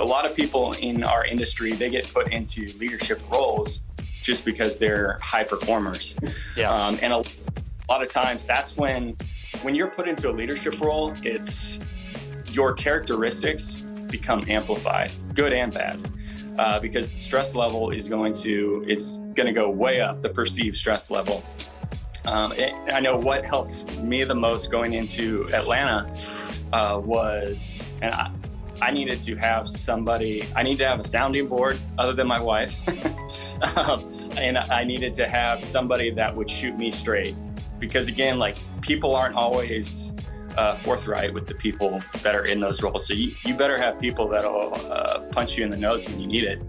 A lot of people in our industry, they get put into leadership roles just because they're high performers. Yeah. And a lot of times that's when you're put into a leadership role, it's your characteristics become amplified, good and bad, because the stress level is going to go way up, the perceived stress level. I know what helped me the most going into Atlanta was, and I needed to have a sounding board other than my wife. And I needed to have somebody that would shoot me straight, because again, like, people aren't always forthright with the people that are in those roles. So you better have people that'll punch you in the nose when you need it.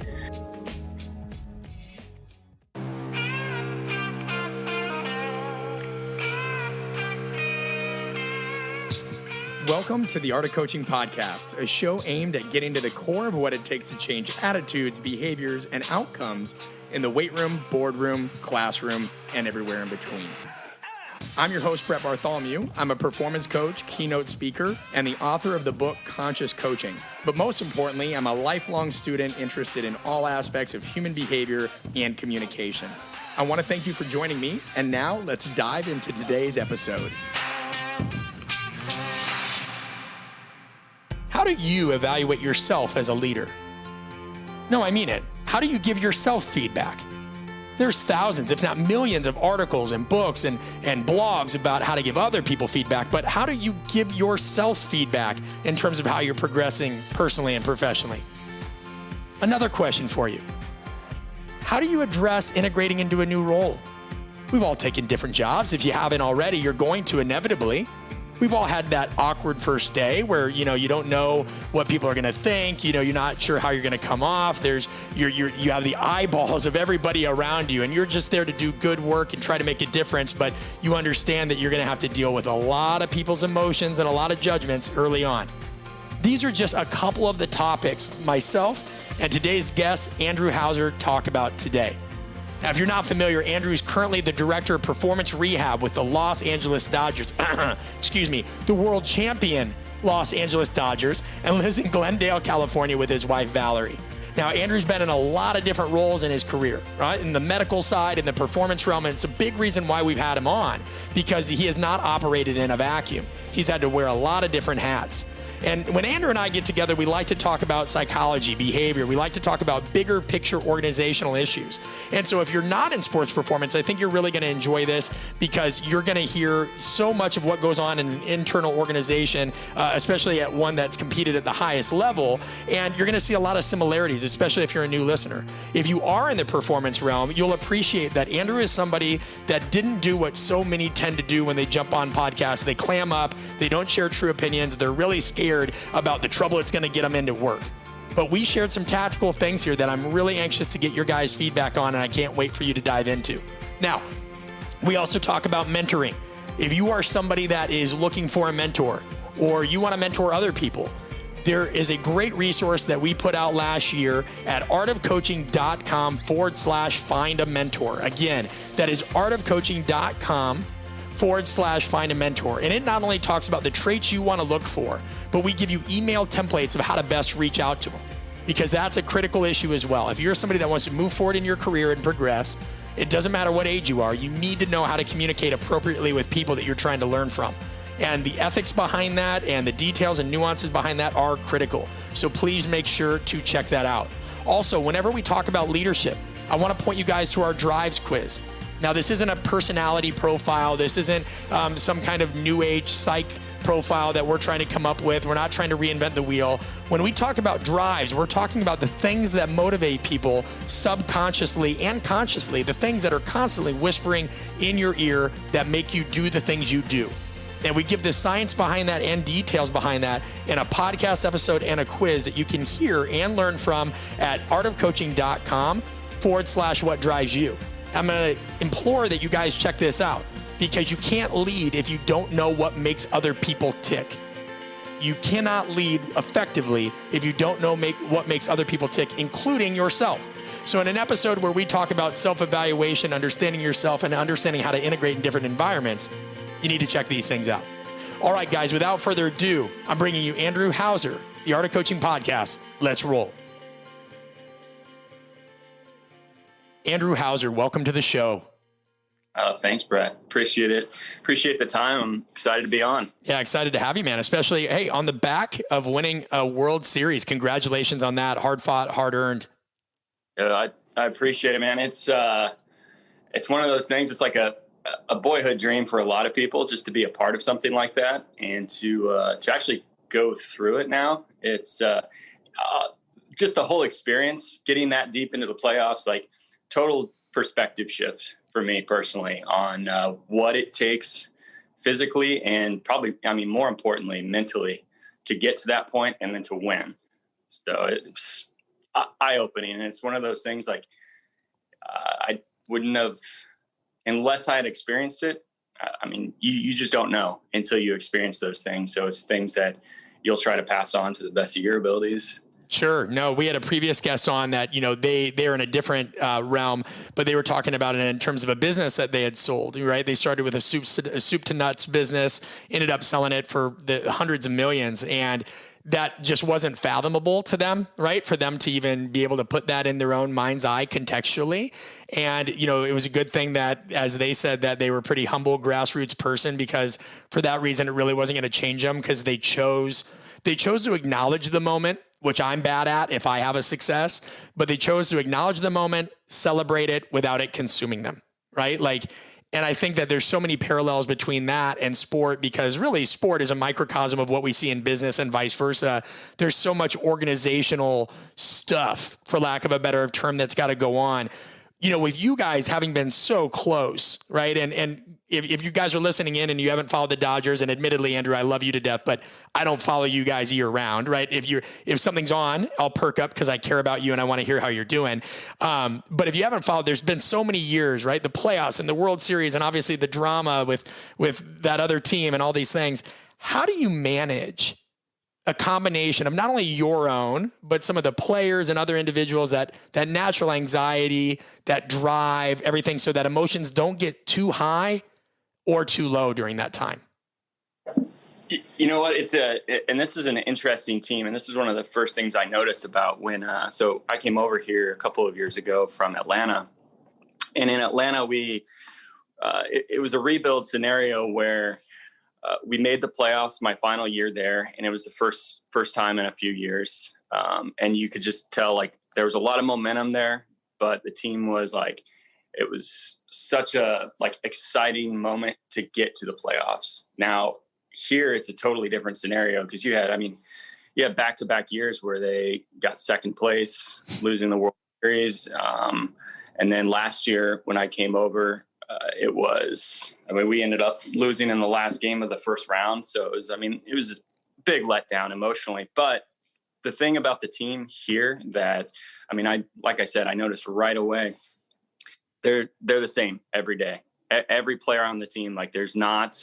Welcome to the Art of Coaching Podcast, a show aimed at getting to the core of what it takes to change attitudes, behaviors, and outcomes in the weight room, boardroom, classroom, and everywhere in between. I'm your host, Brett Bartholomew. I'm a performance coach, keynote speaker, and the author of the book, Conscious Coaching. But most importantly, I'm a lifelong student interested in all aspects of human behavior and communication. I want to thank you for joining me, and now let's dive into today's episode. How do you evaluate yourself as a leader? No, I mean it. How do you give yourself feedback? There's thousands, if not millions, of articles and books and blogs about how to give other people feedback, but how do you give yourself feedback in terms of how you're progressing personally and professionally? Another question for you. How do you address integrating into a new role? We've all taken different jobs. If you haven't already, you're going to inevitably. We've all had that awkward first day where, you don't know what people are going to think. You're not sure how you're going to come off. You have the eyeballs of everybody around you, and you're just there to do good work and try to make a difference. But you understand that you're going to have to deal with a lot of people's emotions and a lot of judgments early on. These are just a couple of the topics myself and today's guest, Andrew Hauser, talk about today. Now, if you're not familiar, Andrew is currently the director of performance rehab with the Los Angeles Dodgers, the world champion Los Angeles Dodgers, and lives in Glendale, California with his wife, Valerie. Now, Andrew's been in a lot of different roles in his career, right? In the medical side, in the performance realm, and it's a big reason why we've had him on, because he has not operated in a vacuum. He's had to wear a lot of different hats. And when Andrew and I get together, we like to talk about psychology, behavior. We like to talk about bigger picture organizational issues. And so if you're not in sports performance, I think you're really going to enjoy this, because you're going to hear so much of what goes on in an internal organization, especially at one that's competed at the highest level. And you're going to see a lot of similarities, especially if you're a new listener. If you are in the performance realm, you'll appreciate that Andrew is somebody that didn't do what so many tend to do when they jump on podcasts. They clam up. They don't share true opinions. They're really scared about the trouble it's going to get them into work. But we shared some tactical things here that I'm really anxious to get your guys' feedback on, and I can't wait for you to dive into. Now, we also talk about mentoring. If you are somebody that is looking for a mentor, or you want to mentor other people, there is a great resource that we put out last year at artofcoaching.com/find a mentor. Again, that is artofcoaching.com/find a mentor. And it not only talks about the traits you want to look for, but we give you email templates of how to best reach out to them, because that's a critical issue as well. If you're somebody that wants to move forward in your career and progress, it doesn't matter what age you are, you need to know how to communicate appropriately with people that you're trying to learn from. And the ethics behind that and the details and nuances behind that are critical. So please make sure to check that out. Also, whenever we talk about leadership, I want to point you guys to our drives quiz. Now, this isn't a personality profile. This isn't some kind of new age psych profile that we're trying to come up with. We're not trying to reinvent the wheel. When we talk about drives, we're talking about the things that motivate people subconsciously and consciously, the things that are constantly whispering in your ear that make you do the things you do. And we give the science behind that and details behind that in a podcast episode and a quiz that you can hear and learn from at artofcoaching.com/what drives you. I'm going to implore that you guys check this out, because you can't lead if you don't know what makes other people tick. You cannot lead effectively if you don't know what makes other people tick, including yourself. So in an episode where we talk about self-evaluation, understanding yourself, and understanding how to integrate in different environments, you need to check these things out. All right, guys, without further ado, I'm bringing you Andrew Hauser, the Art of Coaching Podcast. Let's roll. Andrew Hauser, welcome to the show. Thanks, Brett. Appreciate it. Appreciate the time. I'm excited to be on. Yeah, excited to have you, man. Especially, hey, on the back of winning a World Series. Congratulations on that. Hard fought, hard earned. I appreciate it, man. It's one of those things. It's like a boyhood dream for a lot of people, just to be a part of something like that, and to actually go through it now. It's just the whole experience, getting that deep into the playoffs, like total perspective shift for me personally on what it takes physically and probably, more importantly, mentally to get to that point and then to win. So it's eye-opening. And it's one of those things like I wouldn't have, unless I had experienced it. You just don't know until you experience those things. So it's things that you'll try to pass on to the best of your abilities. Sure. No, we had a previous guest on that, they're in a different realm, but they were talking about it in terms of a business that they had sold, right? They started with a soup to nuts business, ended up selling it for the hundreds of millions. And that just wasn't fathomable to them, right? For them to even be able to put that in their own mind's eye contextually. And, it was a good thing that, as they said, that they were a pretty humble grassroots person, because for that reason, it really wasn't going to change them, because they chose to acknowledge the moment, which I'm bad at if I have a success, but they chose to acknowledge the moment, celebrate it without it consuming them, right? And I think that there's so many parallels between that and sport, because really sport is a microcosm of what we see in business and vice versa. There's so much organizational stuff, for lack of a better term, that's got to go on. With you guys having been so close, right? And if you guys are listening in and you haven't followed the Dodgers, and admittedly, Andrew, I love you to death, but I don't follow you guys year round, right? If something's on, I'll perk up because I care about you and I want to hear how you're doing. But if you haven't followed, there's been so many years, right? The playoffs and the World Series, and obviously the drama with that other team and all these things. How do you manage a combination of not only your own, but some of the players and other individuals, that natural anxiety, that drive, everything, so that emotions don't get too high or too low during that time? You know what? And this is an interesting team. And this is one of the first things I noticed about when, so I came over here a couple of years ago from Atlanta, and in Atlanta, it was a rebuild scenario where we made the playoffs my final year there, and it was the first time in a few years. And you could just tell, like, there was a lot of momentum there, but the team was like, it was such a exciting moment to get to the playoffs. Now here it's a totally different scenario, because you had back-to-back years where they got second place, losing the World Series. And then last year when I came over, we ended up losing in the last game of the first round. So it was a big letdown emotionally. But the thing about the team here that, like I said, I noticed right away, they're the same every day. Every player on the team, like there's not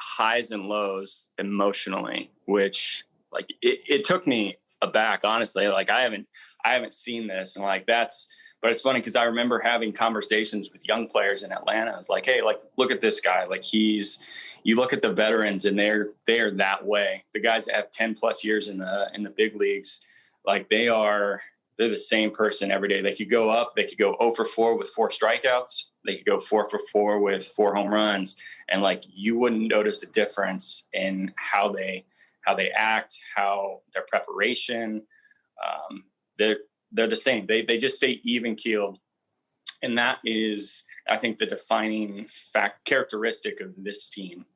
highs and lows emotionally, which like it took me aback, honestly. Like I haven't seen this, and like but it's funny because I remember having conversations with young players in Atlanta. I was like, hey, like, look at this guy. Like you look at the veterans and they're that way. The guys that have 10 plus years in the big leagues, like they're the same person every day. They could go up, they could go 0 for 4 with 4 strikeouts. They could go 4 for 4 with 4 home runs. And like, you wouldn't notice a difference in how they act, how their preparation, they're the same. They just stay even keeled. And that is, I think, the defining characteristic of this team.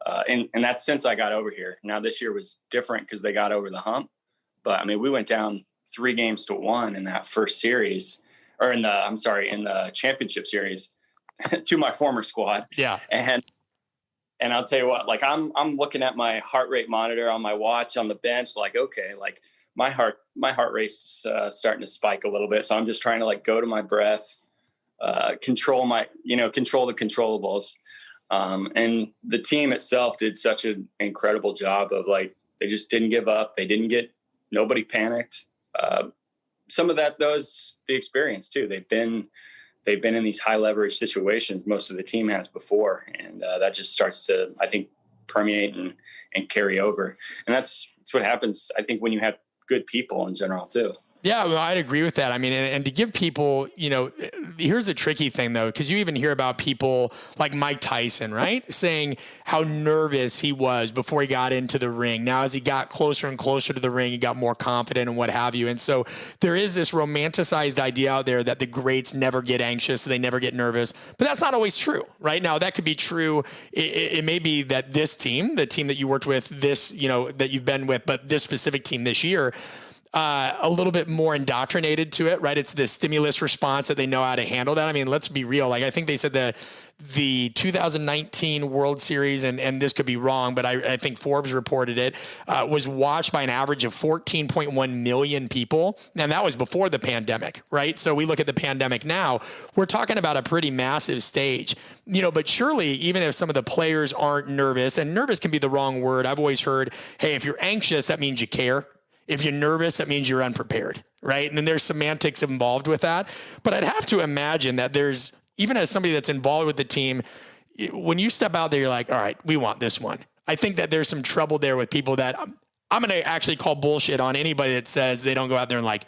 And that's since I got over here. Now this year was different because they got over the hump, but we went down 3-1 in that first series, or in the championship series to my former squad. Yeah. And I'll tell you what, like I'm looking at my heart rate monitor on my watch on the bench, like, okay, like my heart rate's starting to spike a little bit. So I'm just trying to like go to my breath, control the controllables. And the team itself did such an incredible job of like, they just didn't give up. Nobody panicked. Some of that was the experience too. They've been in these high leverage situations most of the team has before. And that just starts to, I think, permeate and carry over. And that's what happens, I think, when you have good people in general too. Yeah, well, I'd agree with that. I mean, and to give people, here's the tricky thing though, because you even hear about people like Mike Tyson, right? Saying how nervous he was before he got into the ring. Now, as he got closer and closer to the ring, he got more confident and what have you. And so there is this romanticized idea out there that the greats never get anxious, they never get nervous, but that's not always true, right? Now, that could be true. It may be that this team, the team that you worked with, that you've been with, but this specific team this year, a little bit more indoctrinated to it, right? It's the stimulus response that they know how to handle that. I mean, let's be real. Like, I think they said the 2019 World Series, and this could be wrong, but I think Forbes reported it, was watched by an average of 14.1 million people. And that was before the pandemic, right? So we look at the pandemic now, we're talking about a pretty massive stage, but surely even if some of the players aren't nervous, and nervous can be the wrong word. I've always heard, hey, if you're anxious, that means you care. If you're nervous, that means you're unprepared, right? And then there's semantics involved with that. But I'd have to imagine that there's, even as somebody that's involved with the team, when you step out there, you're like, all right, we want this one. I think that there's some trouble there with people that I'm going to actually call bullshit on anybody that says they don't go out there and like,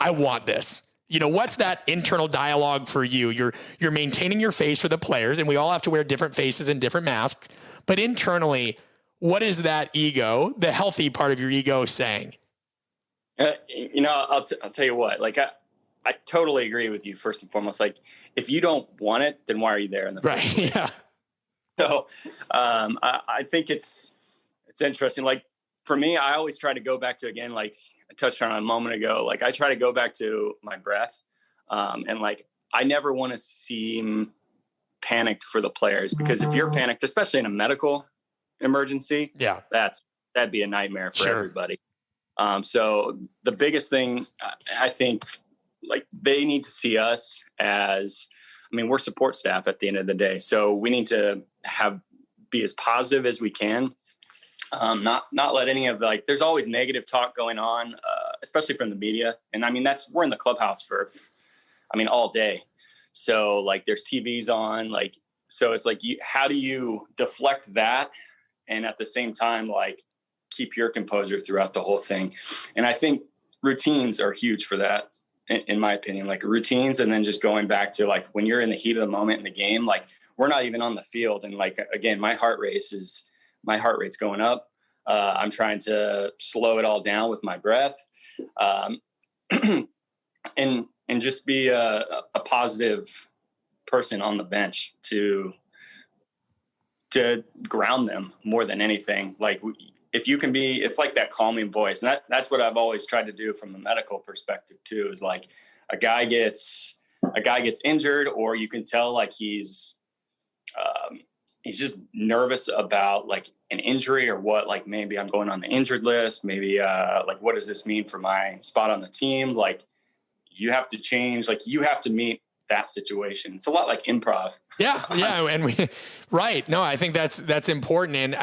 I want this. What's that internal dialogue for you? You're maintaining your face for the players, and we all have to wear different faces and different masks. But internally, what is that ego, the healthy part of your ego, saying? I'll tell you what, like, I totally agree with you. First and foremost, like, if you don't want it, then why are you there in the first place? Yeah. So, I think it's interesting. Like, for me, I always try to go back to, again, like I touched on a moment ago, like I try to go back to my breath. And like, I never want to seem panicked for the players, because if you're panicked, especially in a medical emergency, that'd be a nightmare for everybody. So the biggest thing, I think, like, they need to see us as, we're support staff at the end of the day. So we need to be as positive as we can. Not let any of there's always negative talk going on, especially from the media. And we're in the clubhouse for, all day. So like, there's TVs on, like, so it's like, how do you deflect that? And at the same time, like, keep your composure throughout the whole thing. And I think routines are huge for that, in my opinion, like routines. And then just going back to, like, when you're in the heat of the moment in the game, like, we're not even on the field. And like, again, my heart rate's going up. I'm trying to slow it all down with my breath, and just be a positive person on the bench to ground them more than anything. Like, if you can be, it's like that calming voice. And that's what I've always tried to do from a medical perspective too, is like, a guy gets injured, or you can tell, like, he's just nervous about, like, an injury, or what, like, maybe I'm going on the injured list. Maybe, like, what does this mean for my spot on the team? Like, you have to change, like, you have to meet that situation. It's a lot like improv. Yeah. And right. No, I think that's important. And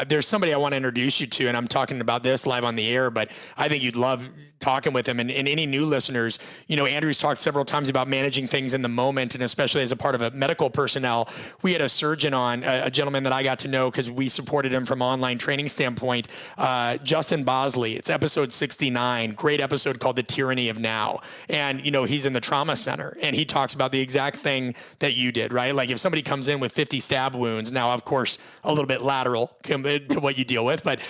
there's somebody I want to introduce you to, and I'm talking about this live on the air, but I think you'd love talking with him. And any new listeners, Andrew's talked several times about managing things in the moment, and especially as a part of a medical personnel. We had a surgeon on, a gentleman that I got to know because we supported him from an online training standpoint, Justin Bosley. It's episode 69, great episode called The Tyranny of Now. And, he's in the trauma center, and he talks about the exact thing that you did, right? Like, if somebody comes in with 50 stab wounds, now, of course, a little bit lateral compared to what you deal with, but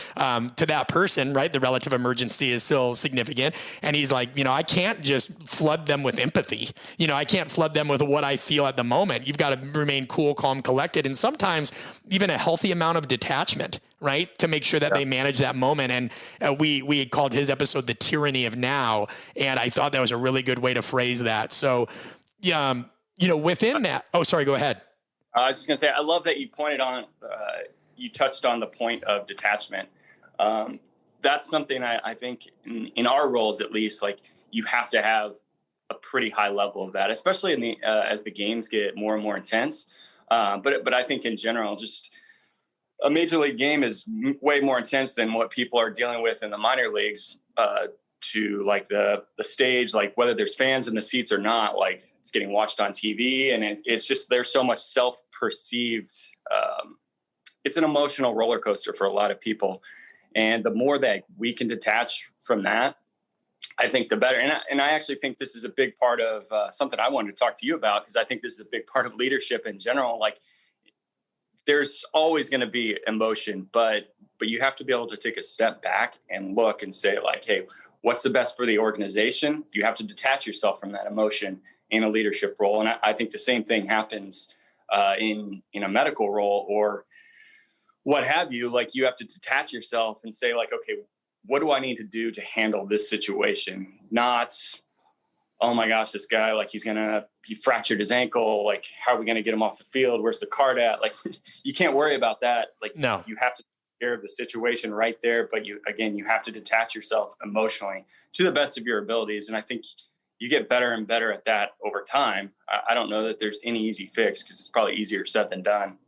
to that person, right, the relative emergency is still significant. And he's like, I can't just flood them with empathy. I can't flood them with what I feel at the moment. You've got to remain cool, calm, collected, and sometimes even a healthy amount of detachment, right, to make sure that they manage that moment. And we had called his episode The Tyranny of Now, and I thought that was a really good way to phrase that. So, within that, sorry, go ahead. I was just going to say, I love that you pointed on, you touched on the point of detachment. That's something I think in our roles, at least, like, you have to have a pretty high level of that, especially in the as the games get more and more intense. But I think in general, just a major league game is way more intense than what people are dealing with in the minor leagues. To like the stage, like, whether there's fans in the seats or not, like, it's getting watched on TV, and it's just, there's so much self-perceived. It's an emotional roller coaster for a lot of people. And the more that we can detach from that, I think the better. And I actually think this is a big part of something I wanted to talk to you about, because I think this is a big part of leadership in general. Like, there's always going to be emotion, but you have to be able to take a step back and look and say, like, hey, what's the best for the organization? You have to detach yourself from that emotion in a leadership role. And I think the same thing happens in a medical role or what have you. Like, you have to detach yourself and say, like, okay, what do I need to do to handle this situation? Not, oh my gosh, this guy, like, he fractured his ankle. Like, how are we going to get him off the field? Where's the cart at? Like, you can't worry about that. Like, No. You have to take care of the situation right there. But you have to detach yourself emotionally to the best of your abilities. And I think you get better and better at that over time. I don't know that there's any easy fix, because it's probably easier said than done.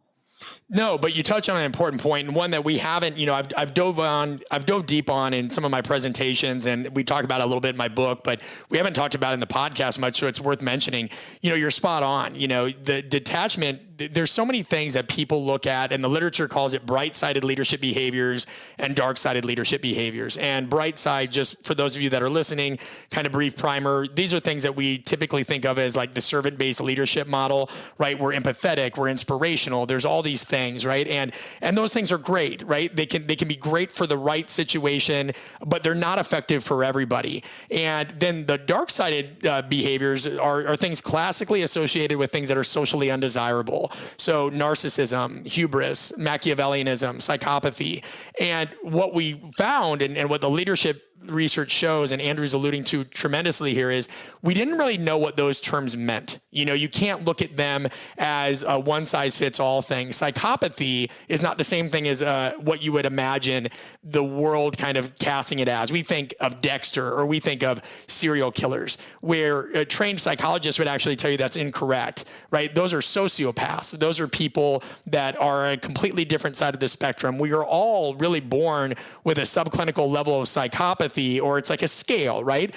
No, but you touch on an important point, and one that we haven't, I've dove deep on in some of my presentations, and we talk about it a little bit in my book, but we haven't talked about it in the podcast much. So it's worth mentioning. You're spot on. The detachment, there's so many things that people look at, and the literature calls it bright-sided leadership behaviors and dark-sided leadership behaviors. And bright side, just for those of you that are listening, kind of brief primer, these are things that we typically think of as like the servant-based leadership model, right? We're empathetic, we're inspirational. There's all these things, right? And those things are great, right? They can be great for the right situation, but they're not effective for everybody. And then the dark-sided behaviors are things classically associated with things that are socially undesirable. So narcissism, hubris, Machiavellianism, psychopathy. And what we found and what the leadership research shows, and Andrew's alluding to tremendously here, is we didn't really know what those terms meant. You can't look at them as a one size fits all thing. Psychopathy is not the same thing as what you would imagine the world kind of casting it as. We think of Dexter, or we think of serial killers, where a trained psychologist would actually tell you that's incorrect, right? Those are sociopaths. Those are people that are a completely different side of the spectrum. We are all really born with a subclinical level of psychopathy, or it's like a scale, right?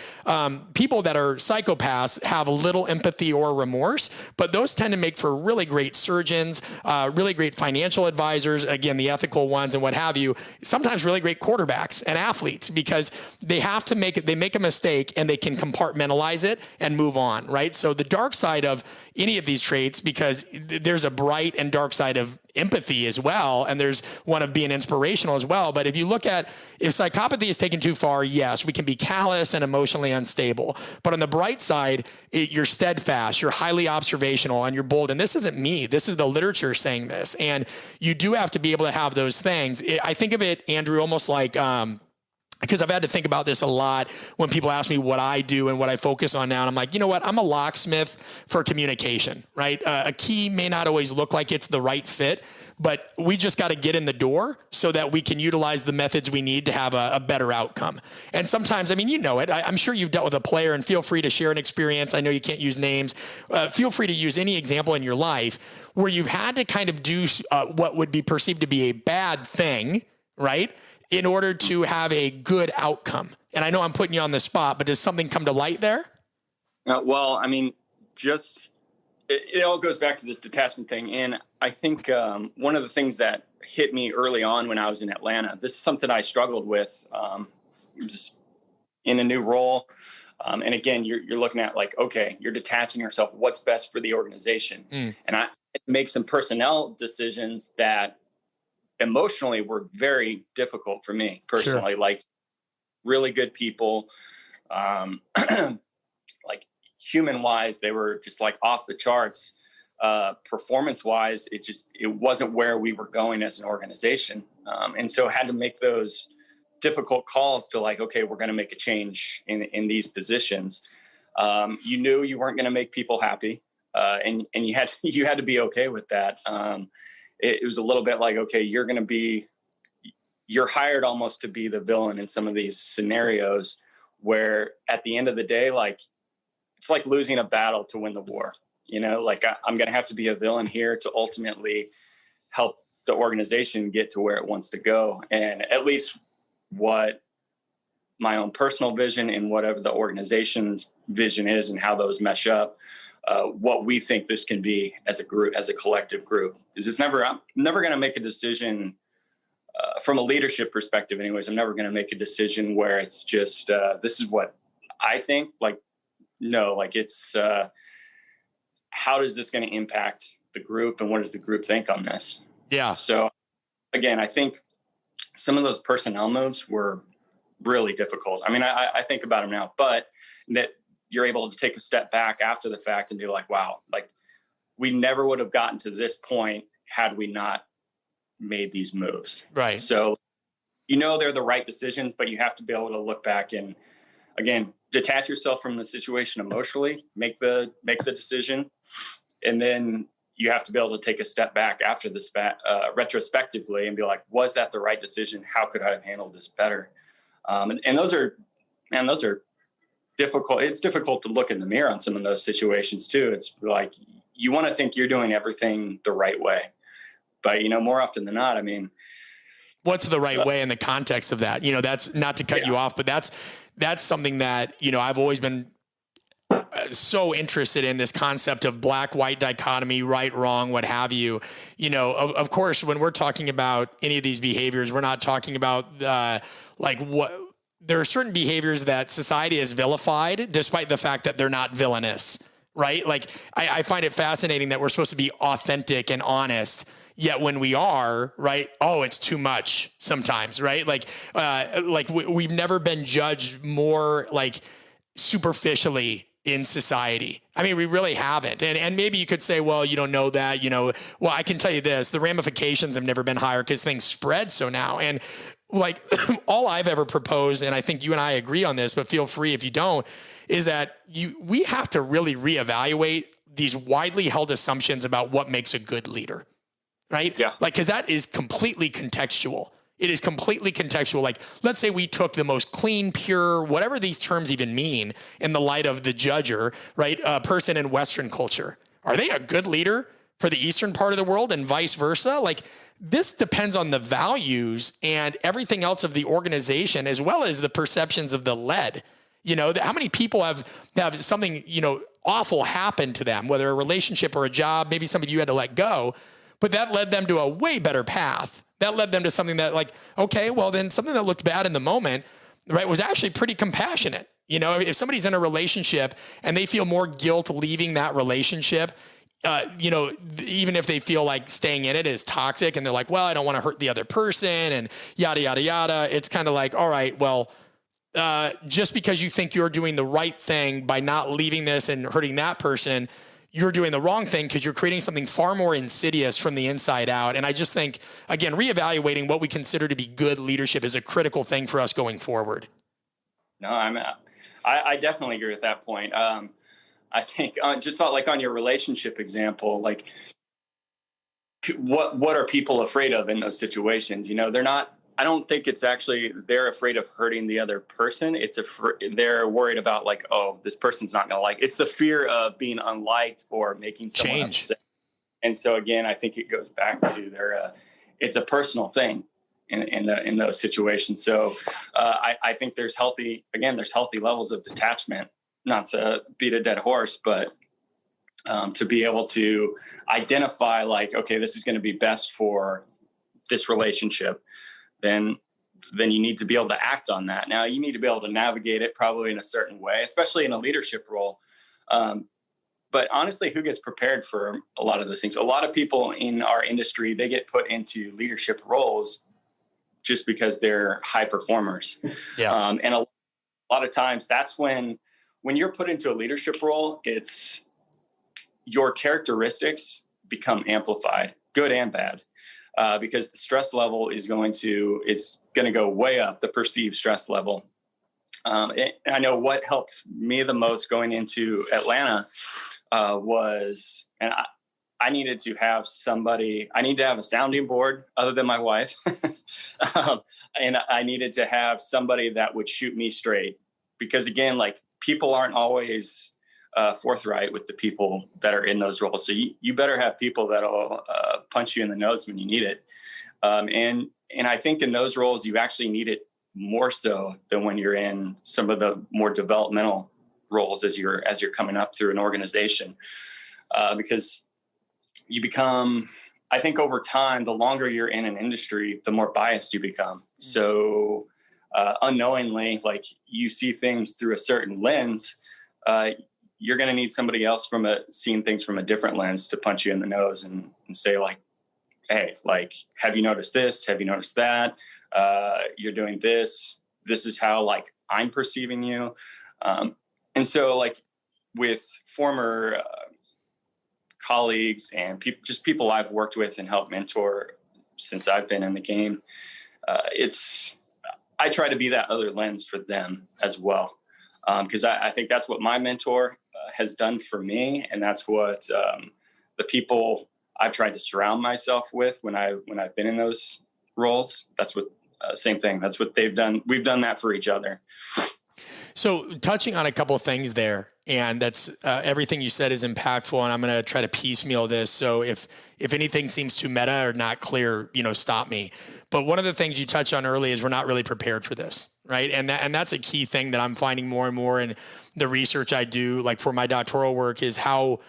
People that are psychopaths have little empathy or remorse, but those tend to make for really great surgeons, really great financial advisors, again, the ethical ones and what have you, sometimes really great quarterbacks and athletes, because they make a mistake and they can compartmentalize it and move on, right? So the dark side of any of these traits, because there's a bright and dark side of empathy as well, and there's one of being inspirational as well. But if you look at, if psychopathy is taken too far, yes, we can be callous and emotionally unstable. But on the bright side, you're steadfast, you're highly observational, and you're bold. And this isn't me. This is the literature saying this. And you do have to be able to have those things. I think of it, Andrew, almost like, because I've had to think about this a lot when people ask me what I do and what I focus on now. And I'm like, you know what? I'm a locksmith for communication, right? A key may not always look like it's the right fit, but we just got to get in the door so that we can utilize the methods we need to have a better outcome. And sometimes, I mean, you know it. I'm sure you've dealt with a player, and feel free to share an experience. I know you can't use names. Feel free to use any example in your life where you've had to kind of do what would be perceived to be a bad thing, right, in order to have a good outcome. And I know I'm putting you on the spot, but does something come to light there? Well, I mean, it all goes back to this detachment thing. And I think one of the things that hit me early on when I was in Atlanta, this is something I struggled with just in a new role. And again, you're looking at like, okay, you're detaching yourself. What's best for the organization? And I make some personnel decisions that emotionally were very difficult for me personally. Sure. Like, really good people, like human wise, they were just like off the charts. Performance wise, it wasn't where we were going as an organization. And so I had to make those difficult calls to like, okay, we're going to make a change in these positions. You knew you weren't going to make people happy. And you had to be okay with that. It was a little bit like, okay, you're hired almost to be the villain in some of these scenarios, where at the end of the day, like, it's like losing a battle to win the war, like I'm going to have to be a villain here to ultimately help the organization get to where it wants to go. And at least what my own personal vision and whatever the organization's vision is and how those mesh up, what we think this can be as a group, as a collective group, is I'm never going to make a decision from a leadership perspective anyways, I'm never going to make a decision where it's just, this is what I think. Like, no, like it's, how is this going to impact the group and what does the group think on this? Yeah. So again, I think some of those personnel moves were really difficult. I mean, I think about them now, but that you're able to take a step back after the fact and be like, wow, like we never would have gotten to this point had we not made these moves. Right. So, they're the right decisions, but you have to be able to look back and again, detach yourself from the situation emotionally, make the decision. And then you have to be able to take a step back after this retrospectively and be like, was that the right decision? How could I have handled this better? And those are difficult. It's difficult to look in the mirror on some of those situations too. It's like, you want to think you're doing everything the right way, but more often than not, I mean, what's the right way in the context of that? That's not to cut you off, but that's something that, I've always been so interested in, this concept of black, white dichotomy, right, wrong, what have you. Of course, when we're talking about any of these behaviors, we're not talking about there are certain behaviors that society has vilified despite the fact that they're not villainous, right? Like I find it fascinating that we're supposed to be authentic and honest, yet when we are, right, oh, it's too much sometimes, right? We've never been judged more like superficially in society. I mean, we really haven't. And maybe you could say, well, you don't know that, well, I can tell you this, the ramifications have never been higher because things spread so now. And like all I've ever proposed, and I think you and I agree on this, but feel free if you don't, is that we have to really reevaluate these widely held assumptions about what makes a good leader, right? Yeah. Like, because that is completely contextual. It is completely contextual. Like, let's say we took the most clean, pure, whatever these terms even mean in the light of the judger, right? A person in Western culture. Are they a good leader for the Eastern part of the world and vice versa? Like, this depends on the values and everything else of the organization, as well as the perceptions of the led. How many people have something, awful happen to them, whether a relationship or a job, maybe somebody you had to let go, but that led them to a way better path. That led them to something that like, okay, well then something that looked bad in the moment, right, was actually pretty compassionate. If somebody's in a relationship and they feel more guilt leaving that relationship, even if they feel like staying in it is toxic and they're like, well, I don't want to hurt the other person and yada, yada, yada. It's kind of like, all right, well, just because you think you're doing the right thing by not leaving this and hurting that person, you're doing the wrong thing because you're creating something far more insidious from the inside out. And I just think, again, reevaluating what we consider to be good leadership is a critical thing for us going forward. No, I definitely agree with that point. I think just like on your relationship example, like what are people afraid of in those situations? They're not, I don't think it's actually, they're afraid of hurting the other person. They're worried about like, oh, this person's not going to like, it's the fear of being unliked or making someone upset. And so again, I think it goes back to it's a personal thing in those situations. So I think there's healthy levels of detachment, not to beat a dead horse, but to be able to identify like, okay, this is going to be best for this relationship. Then you need to be able to act on that. Now you need to be able to navigate it probably in a certain way, especially in a leadership role. But honestly, who gets prepared for a lot of those things? A lot of people in our industry, they get put into leadership roles just because they're high performers. Yeah. And a lot of times that's when you're put into a leadership role, it's your characteristics become amplified, good and bad. Because the stress level is going to go way up, the perceived stress level. And I know what helped me the most going into Atlanta was, and I needed to have a sounding board other than my wife. And I needed to have somebody that would shoot me straight. Because again, like people aren't always forthright with the people that are in those roles. So you better have people that'll punch you in the nose when you need it. And I think in those roles, you actually need it more so than when you're in some of the more developmental roles as you're coming up through an organization, because you become I think over time, the longer you're in an industry, the more biased you become. So unknowingly, like you see things through a certain lens, you're going to need somebody else seeing things from a different lens to punch you in the nose and say like, hey, like, have you noticed this? Have you noticed that? You're doing this. This is how like I'm perceiving you. And so like with former colleagues and people I've worked with and helped mentor since I've been in the game, I try to be that other lens for them as well. Because I think that's what my mentor has done for me. And that's what the people I've tried to surround myself with when I've been in those roles. That's what, same thing. That's what they've done. We've done that for each other. So touching on a couple of things there, and that's everything you said is impactful, and I'm going to try to piecemeal this. So if anything seems too meta or not clear, stop me. But one of the things you touched on early is we're not really prepared for this, right? And that's a key thing that I'm finding more and more in the research I do, like for my doctoral work, is how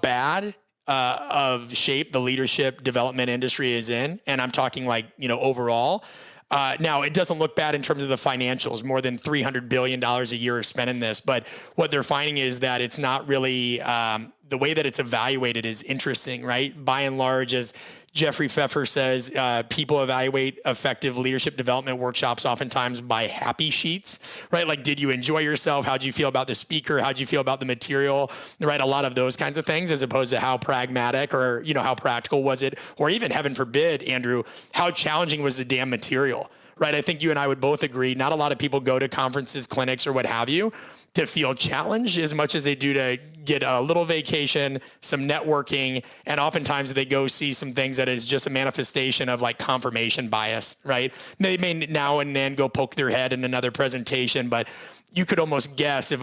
bad of shape the leadership development industry is in. And I'm talking like, overall. Now, it doesn't look bad in terms of the financials. More than $300 billion a year is spent in this. But what they're finding is that it's not really the way that it's evaluated is interesting, right? By and large, as Jeffrey Pfeffer says, people evaluate effective leadership development workshops oftentimes by happy sheets, right? Like, did you enjoy yourself? How'd you feel about the speaker? How'd you feel about the material, right? A lot of those kinds of things, as opposed to how pragmatic or, how practical was it? Or even, heaven forbid, Andrew, how challenging was the damn material, right? I think you and I would both agree, not a lot of people go to conferences, clinics, or what have you to feel challenged as much as they do to get a little vacation, some networking, and oftentimes they go see some things that is just a manifestation of like confirmation bias, right? They may now and then go poke their head in another presentation, but you could almost guess if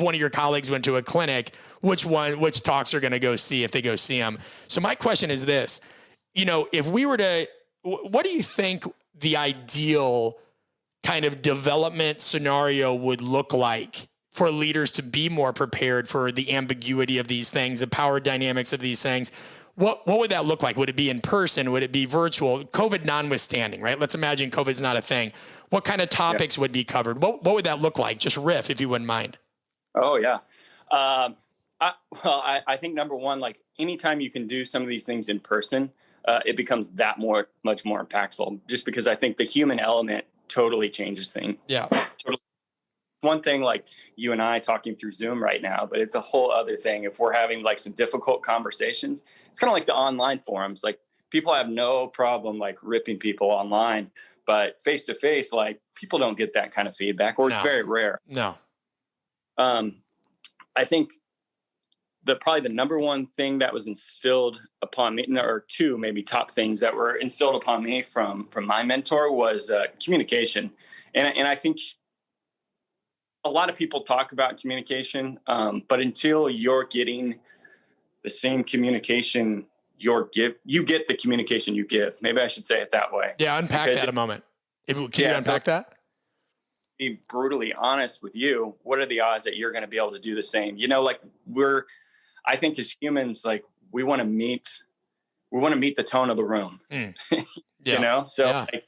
one of your colleagues went to a clinic, which talks are going to go see if they go see them. So my question is this, if we were to, what do you think the ideal kind of development scenario would look like for leaders to be more prepared for the ambiguity of these things, the power dynamics of these things? What would that look like? Would it be in person? Would it be virtual? COVID notwithstanding, right? Let's imagine COVID's not a thing. What kind of topics would be covered? What would that look like? Just riff, if you wouldn't mind. Oh, yeah. I think number one, like anytime you can do some of these things in person, it becomes much more impactful, just because I think the human element totally changes things. Yeah. Totally. One thing, like you and I talking through Zoom right now, but it's a whole other thing if we're having like some difficult conversations. It's kind of like the online forums. Like people have no problem like ripping people online, but face to face, like people don't get that kind of feedback, or it's very rare. No. I think probably the number one thing that was instilled upon me, or two maybe top things that were instilled upon me from my mentor, was communication. And I think a lot of people talk about communication, but until you're getting the same communication you get the communication you give. Maybe I should say it that way. Yeah, unpack that a moment. Can you unpack that? Be brutally honest with you. What are the odds that you're going to be able to do the same? Like I think as humans, like we want to meet the tone of the room. Yeah. Like,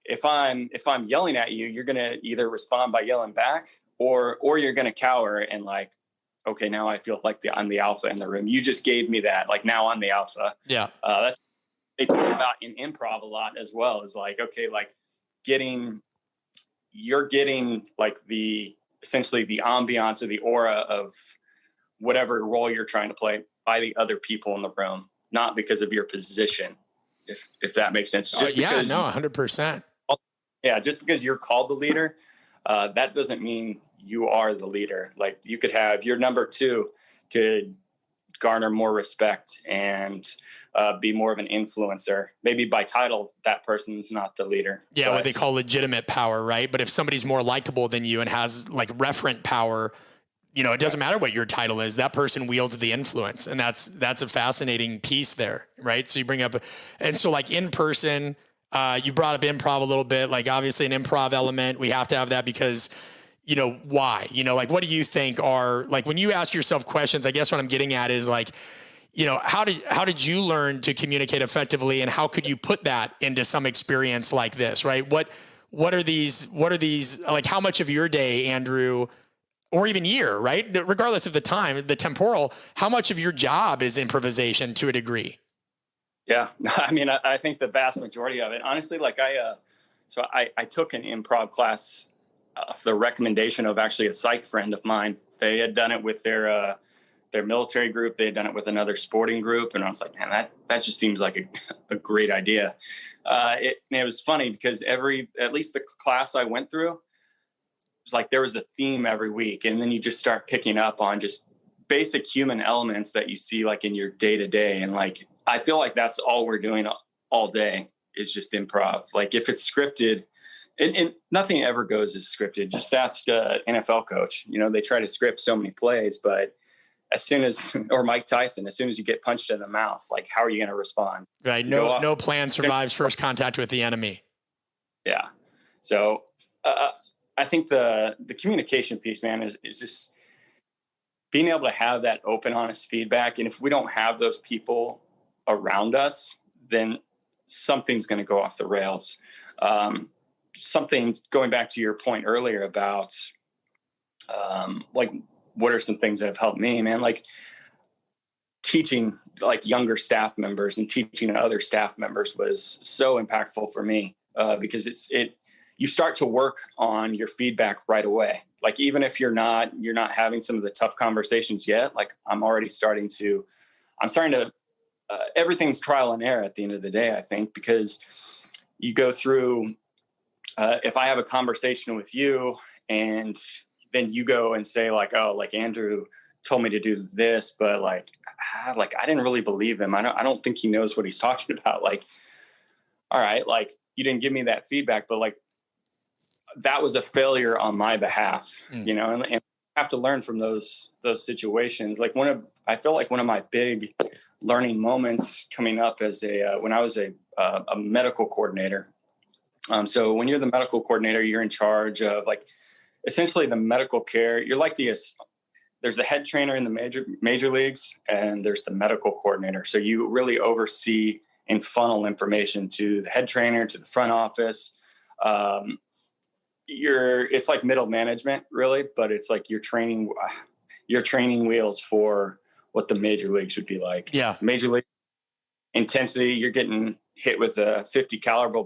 if I'm yelling at you, you're going to either respond by yelling back or you're going to cower and like, okay, now I feel like I'm the alpha in the room. You just gave me that. Like now I'm the alpha. Yeah. They talk about in improv a lot as well, is like, okay, like you're getting like essentially the ambiance or the aura of whatever role you're trying to play by the other people in the room, not because of your position, if that makes sense. Just 100%. Yeah, just because you're called the leader, that doesn't mean you are the leader. Like you could have your number two could garner more respect and be more of an influencer. Maybe by title, that person's not the leader. Yeah, what they call legitimate power, right? But if somebody's more likable than you and has like referent power, it doesn't matter what your title is. That person wields the influence, and that's a fascinating piece there, right? So you bring up, and so like in person. You brought up improv a little bit, like obviously an improv element. We have to have that because, why? Like, what do you think are, like, when you ask yourself questions, I guess what I'm getting at is like, how did you learn to communicate effectively, and how could you put that into some experience like this, right? What are these, like, how much of your day, Andrew, or even year, right? Regardless of the time, the temporal, how much of your job is improvisation to a degree? Yeah. I mean, I think the vast majority of it, honestly, like I took an improv class, the recommendation of actually a psych friend of mine. They had done it with their military group. They had done it with another sporting group. And I was like, man, that just seems like a great idea. It was funny because at least the class I went through, it was like there was a theme every week. And then you just start picking up on just basic human elements that you see like in your day to day. And like, I feel like that's all we're doing all day is just improv. Like if it's scripted, and nothing ever goes as scripted. Just ask an NFL coach. They try to script so many plays, but or Mike Tyson, as soon as you get punched in the mouth, like, how are you going to respond? Right. No plan survives first contact with the enemy. Yeah. So I think the communication piece, man, is just being able to have that open, honest feedback. And if we don't have those people around us, then something's going to go off the rails. Something going back to your point earlier about like, what are some things that have helped me, man? Like teaching like younger staff members and teaching other staff members was so impactful for me because you start to work on your feedback right away. Like even if you're not having some of the tough conversations yet, like I'm starting to everything's trial and error at the end of the day, I think, because you go through, if I have a conversation with you and then you go and say like, oh, like Andrew told me to do this, but like I didn't really believe him. I don't think he knows what he's talking about. Like, all right, like you didn't give me that feedback, but like that was a failure on my behalf, and I have to learn from those situations. Like I feel like one of my big learning moments coming up as when I was a medical coordinator. So when you're the medical coordinator, you're in charge of like essentially the medical care. You're like there's the head trainer in the major leagues, and there's the medical coordinator. So you really oversee and funnel information to the head trainer, to the front office. It's like middle management really, but it's like you're training wheels for what the major leagues would be like. Yeah. Major league intensity, you're getting hit with a 50 caliber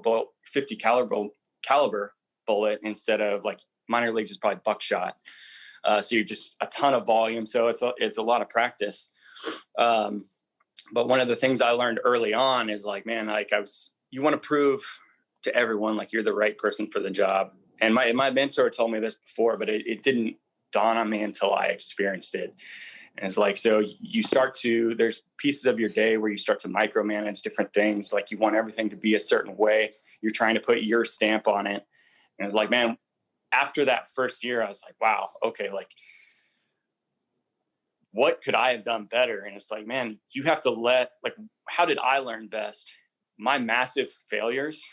bullet instead of like minor leagues is probably buckshot. So you're just a ton of volume. So it's a lot of practice. But one of the things I learned early on is like, man, like you want to prove to everyone, like you're the right person for the job. And my mentor told me this before, but it didn't dawn on me until I experienced it. And it's like, so there's pieces of your day where you start to micromanage different things. Like you want everything to be a certain way. You're trying to put your stamp on it. And it's like, man, after that first year, I was like, wow, okay, like what could I have done better? And it's like, man, you have to how did I learn best? My massive failures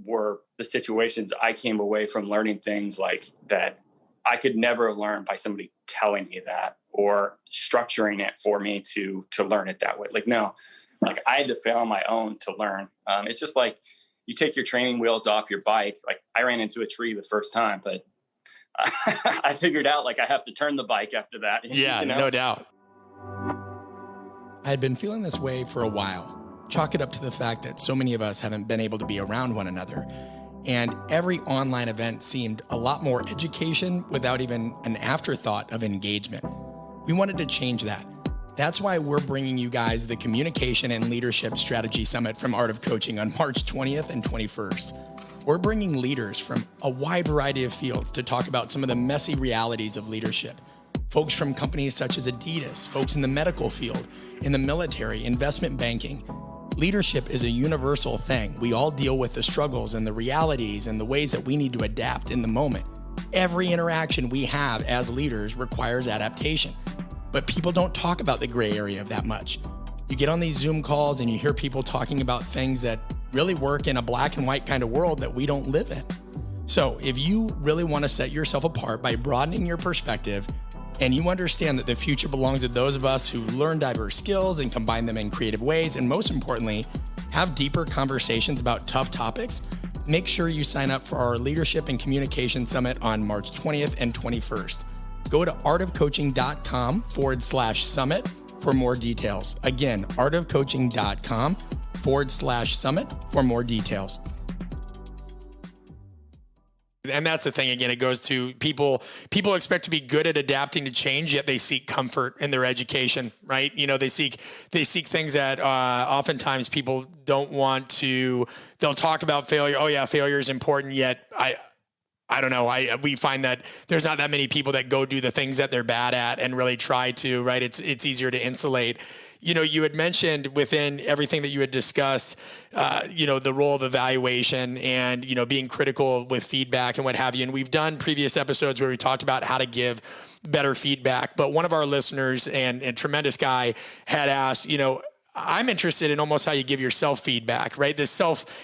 were the situations I came away from learning things like that I could never have learned by somebody telling me that or structuring it for me to learn it that way. Like, no, like I had to fail on my own to learn. It's just like you take your training wheels off your bike. Like I ran into a tree the first time, but I figured out like I have to turn the bike after that. Yeah, no doubt. I had been feeling this way for a while. Chalk it up to the fact that so many of us haven't been able to be around one another. And every online event seemed a lot more education without even an afterthought of engagement. We wanted to change that. That's why we're bringing you guys the Communication and Leadership Strategy Summit from Art of Coaching on March 20th and 21st. We're bringing leaders from a wide variety of fields to talk about some of the messy realities of leadership. Folks from companies such as Adidas, folks in the medical field, in the military, investment banking. Leadership is a universal thing. We all deal with the struggles and the realities and the ways that we need to adapt in the moment. Every interaction we have as leaders requires adaptation, but people don't talk about the gray area that much. You get on these Zoom calls and you hear people talking about things that really work in a black and white kind of world that we don't live in. So if you really want to set yourself apart by broadening your perspective, and you understand that the future belongs to those of us who learn diverse skills and combine them in creative ways, and most importantly, have deeper conversations about tough topics, make sure you sign up for our Leadership and Communication Summit on March 20th and 21st. Go to artofcoaching.com/summit for more details. Again, artofcoaching.com/summit for more details. And that's the thing, again, it goes to people expect to be good at adapting to change, yet they seek comfort in their education, right? They seek things that oftentimes people don't want to. They'll talk about failure. Oh yeah, failure is important, yet I don't know. We find that there's not that many people that go do the things that they're bad at and really try to, right? It's easier to insulate. You had mentioned within everything that you had discussed, the role of evaluation and, being critical with feedback and what have you. And we've done previous episodes where we talked about how to give better feedback. But one of our listeners and tremendous guy had asked, I'm interested in almost how you give yourself feedback, right?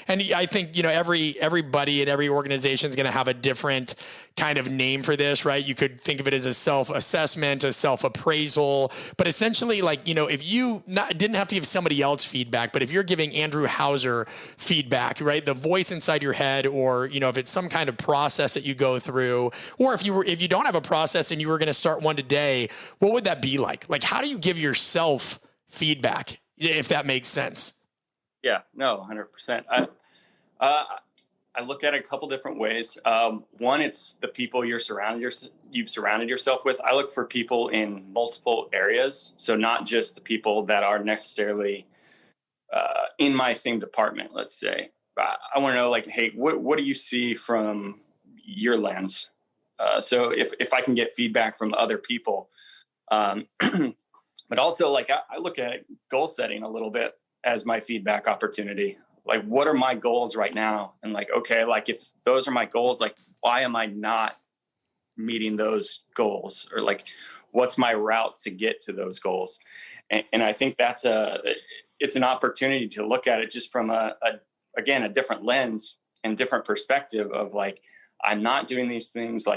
And I think, everybody in every organization is going to have a different kind of name for this, right? You could think of it as a self-assessment, a self-appraisal, but essentially if you didn't have to give somebody else feedback, but if you're giving Andrew Hauser feedback, right? The voice inside your head, or, if it's some kind of process that you go through, or if you don't have a process and you were going to start one today, what would that be like? Like, how do you give yourself feedback? If that makes sense. Yeah, no, 100%. I look at it a couple different ways. One, it's the people you've surrounded yourself with. I look for people in multiple areas. So not just the people that are necessarily in my same department, let's say. I want to know, hey, what do you see from your lens? So if I can get feedback from other people, but also, I look at goal setting a little bit as my feedback opportunity. What are my goals right now? And if those are my goals, why am I not meeting those goals? Or what's my route to get to those goals? And I think it's an opportunity to look at it just from a different lens and different perspective of I'm not doing these things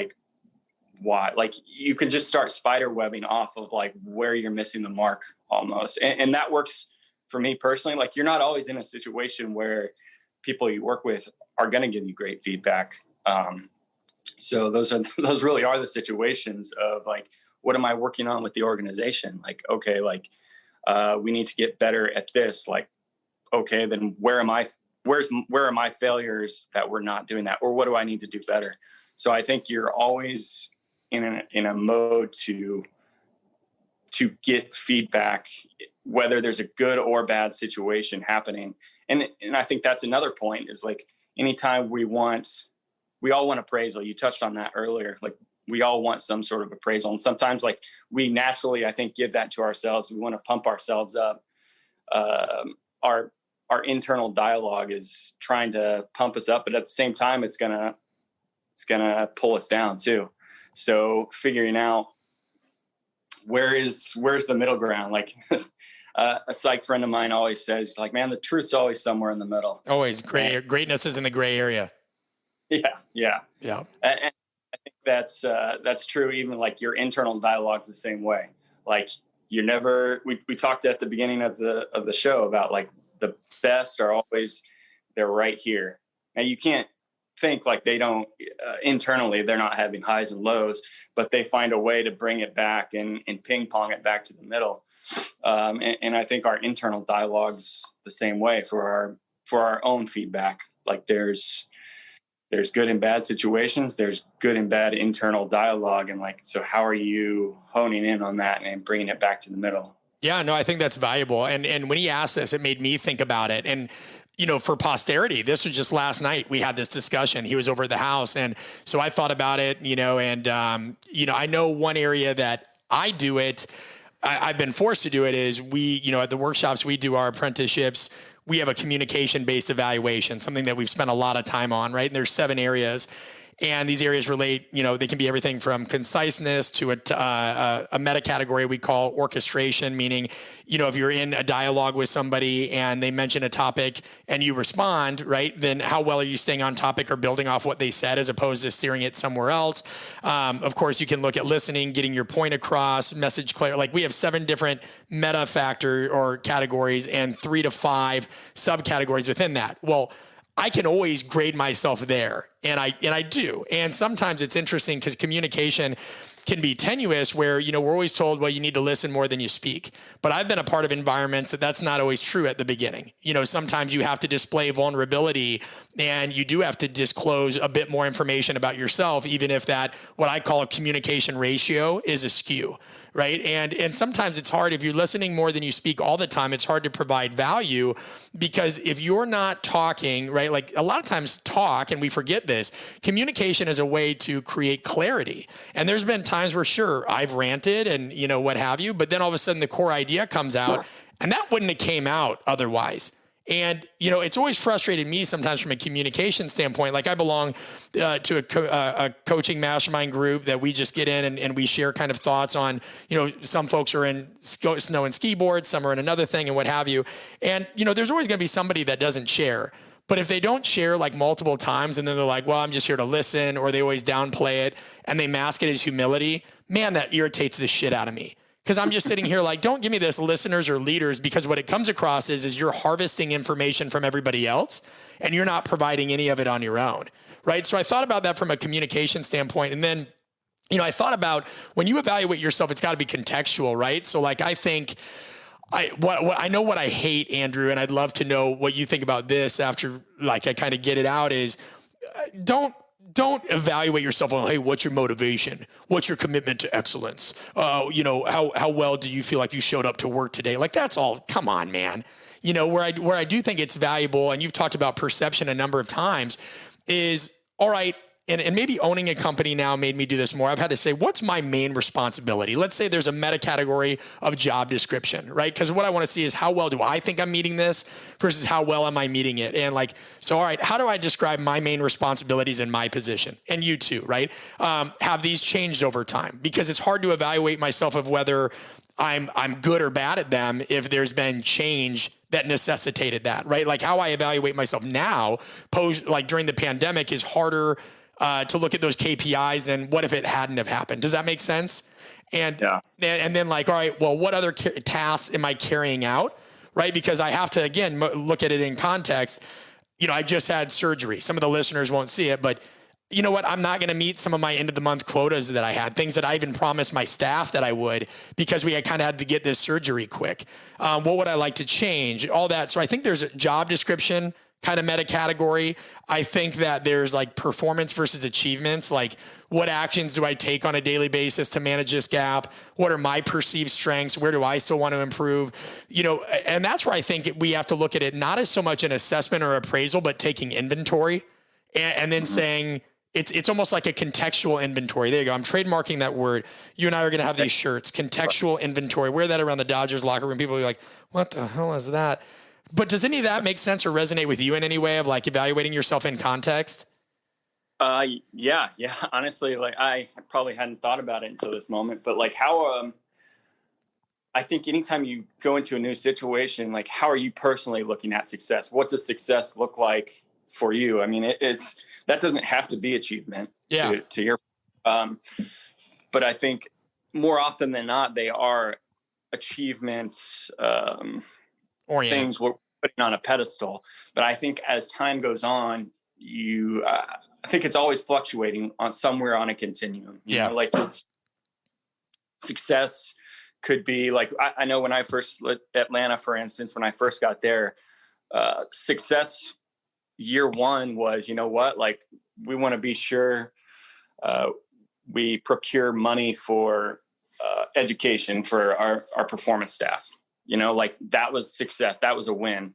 why. You can just start spider webbing off of where you're missing the mark almost. And that works for me personally. You're not always in a situation where people you work with are going to give you great feedback. So those really are the situations of what am I working on with the organization? We need to get better at this. Okay, then where are my failures that we're not doing that? Or what do I need to do better? So I think you're always in a mode to get feedback, whether there's a good or bad situation happening. And I think that's another point is anytime we all want appraisal. You touched on that earlier. We all want some sort of appraisal. And sometimes we naturally, I think, give that to ourselves. We want to pump ourselves up. Our internal dialogue is trying to pump us up, but at the same time, it's gonna pull us down too. So figuring out where's the middle ground? A psych friend of mine always says, man, the truth's always somewhere in the middle. Always greatness is in the gray area. Yeah. And I think that's true. Even your internal dialogue is the same way. You're never. We talked at the beginning of the show about the best are always they're right here. Now you can't think they don't internally they're not having highs and lows, but they find a way to bring it back and ping pong it back to the middle. And I think our internal dialogue's the same way for our own feedback. There's good and bad situations. There's good and bad internal dialogue. And so how are you honing in on that and bringing it back to the middle? Yeah, no, I think that's valuable. And when he asked this, it made me think about it. And for posterity, this was just last night. We had this discussion. He was over at the house. And so I thought about it, and, I know one area that I do it, I've been forced to do it is we, at the workshops, we do our apprenticeships. We have a communication-based evaluation, something that we've spent a lot of time on, right? And there's 7 areas. And these areas relate, they can be everything from conciseness to a meta category we call orchestration, meaning, if you're in a dialogue with somebody and they mention a topic and you respond, right, then how well are you staying on topic or building off what they said as opposed to steering it somewhere else? Of course, you can look at listening, getting your point across, message clear. Like we have 7 different meta factor or categories and 3 to 5 subcategories within that. Well, I can always grade myself there, and I do. And sometimes it's interesting because communication can be tenuous where, we're always told, well, you need to listen more than you speak. But I've been a part of environments that's not always true at the beginning. Sometimes you have to display vulnerability and you do have to disclose a bit more information about yourself, even if that, what I call a communication ratio, is askew. Right. And sometimes it's hard if you're listening more than you speak all the time. It's hard to provide value because if you're not talking, right, like a lot of times talk, and we forget this, communication is a way to create clarity. And there's been times where, sure, I've ranted and, what have you, but then all of a sudden the core idea comes out and that wouldn't have came out otherwise. And, it's always frustrated me sometimes from a communication standpoint. Like I belong to a coaching mastermind group that we just get in and we share kind of thoughts on, some folks are in snow and ski boards, some are in another thing and what have you. And, there's always going to be somebody that doesn't share. But if they don't share like multiple times and then they're like, well, I'm just here to listen, or they always downplay it and they mask it as humility, man, that irritates the shit out of me. Because I'm just sitting here like, don't give me this listeners or leaders, because what it comes across is you're harvesting information from everybody else and you're not providing any of it on your own, right? So I thought about that from a communication standpoint. And then, I thought about when you evaluate yourself, it's got to be contextual, right? So like, I think I know what I hate, Andrew, and I'd love to know what you think about this after like I kind of get it out is don't evaluate yourself on, hey, what's your motivation? What's your commitment to excellence? How well do you feel like you showed up to work today? Like that's all, come on, man. Where I do think it's valuable, and you've talked about perception a number of times, is all right. And maybe owning a company now made me do this more. I've had to say, what's my main responsibility? Let's say there's a meta category of job description, right? Because what I want to see is how well do I think I'm meeting this versus how well am I meeting it? And like, so, all right, how do I describe my main responsibilities in my position? And you too, right? Have these changed over time? Because it's hard to evaluate myself of whether I'm good or bad at them if there's been change that necessitated that, right? Like how I evaluate myself now, like during the pandemic, is harder to look at those KPIs and what if it hadn't have happened? Does that make sense? And then like, all right, well, what other tasks am I carrying out? Right? Because I have to, again, look at it in context. I just had surgery. Some of the listeners won't see it, but you know what? I'm not going to meet some of my end of the month quotas that I had, things that I even promised my staff that I would, because we kind of had to get this surgery quick. What would I like to change? All that. So I think there's a job description kind of meta category. I think that there's like performance versus achievements. Like what actions do I take on a daily basis to manage this gap? What are my perceived strengths? Where do I still want to improve? And that's where I think we have to look at it, not as so much an assessment or appraisal, but taking inventory and then saying, it's almost like a contextual inventory. There you go. I'm trademarking that word. You and I are going to have these shirts, contextual inventory. Wear that around the Dodgers locker room. People are like, what the hell is that? But does any of that make sense or resonate with you in any way of like evaluating yourself in context? Yeah. Honestly, like I probably hadn't thought about it until this moment, but like how, I think anytime you go into a new situation, like how are you personally looking at success? What does success look like for you? I mean, that doesn't have to be achievement to your, but I think more often than not, they are achievements, things we're putting on a pedestal. But I think as time goes on, I think it's always fluctuating on somewhere on a continuum. You know, like it's success could be like, I know when I first Atlanta, for instance, when I first got there, success year one was, like we want to be sure we procure money for education for our performance staff. Like that was success. That was a win,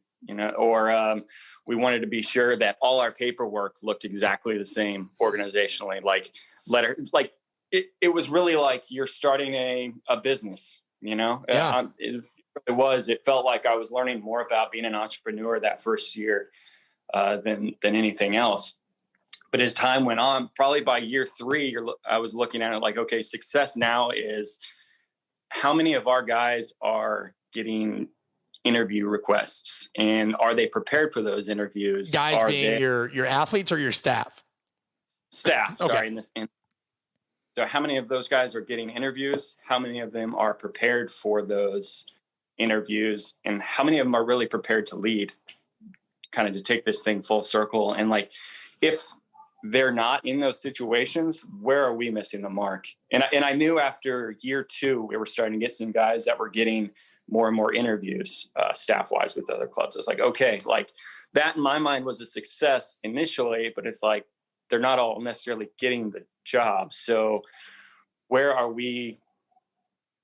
or we wanted to be sure that all our paperwork looked exactly the same organizationally, it was really like you're starting a business, it felt like I was learning more about being an entrepreneur that first year than anything else. But as time went on, probably by year 3, I was looking at it like, okay, success now is how many of our guys are getting interview requests, and are they prepared for those interviews? Guys are being your athletes or your staff? Staff. Okay. Sorry. So how many of those guys are getting interviews? How many of them are prepared for those interviews? And how many of them are really prepared to lead, kind of to take this thing full circle? And like, if they're not in those situations, where are we missing the mark? And I knew after year 2, we were starting to get some guys that were getting more and more interviews, staff-wise, with other clubs. It's like, okay, like that in my mind was a success initially, but it's like they're not all necessarily getting the job. So where are we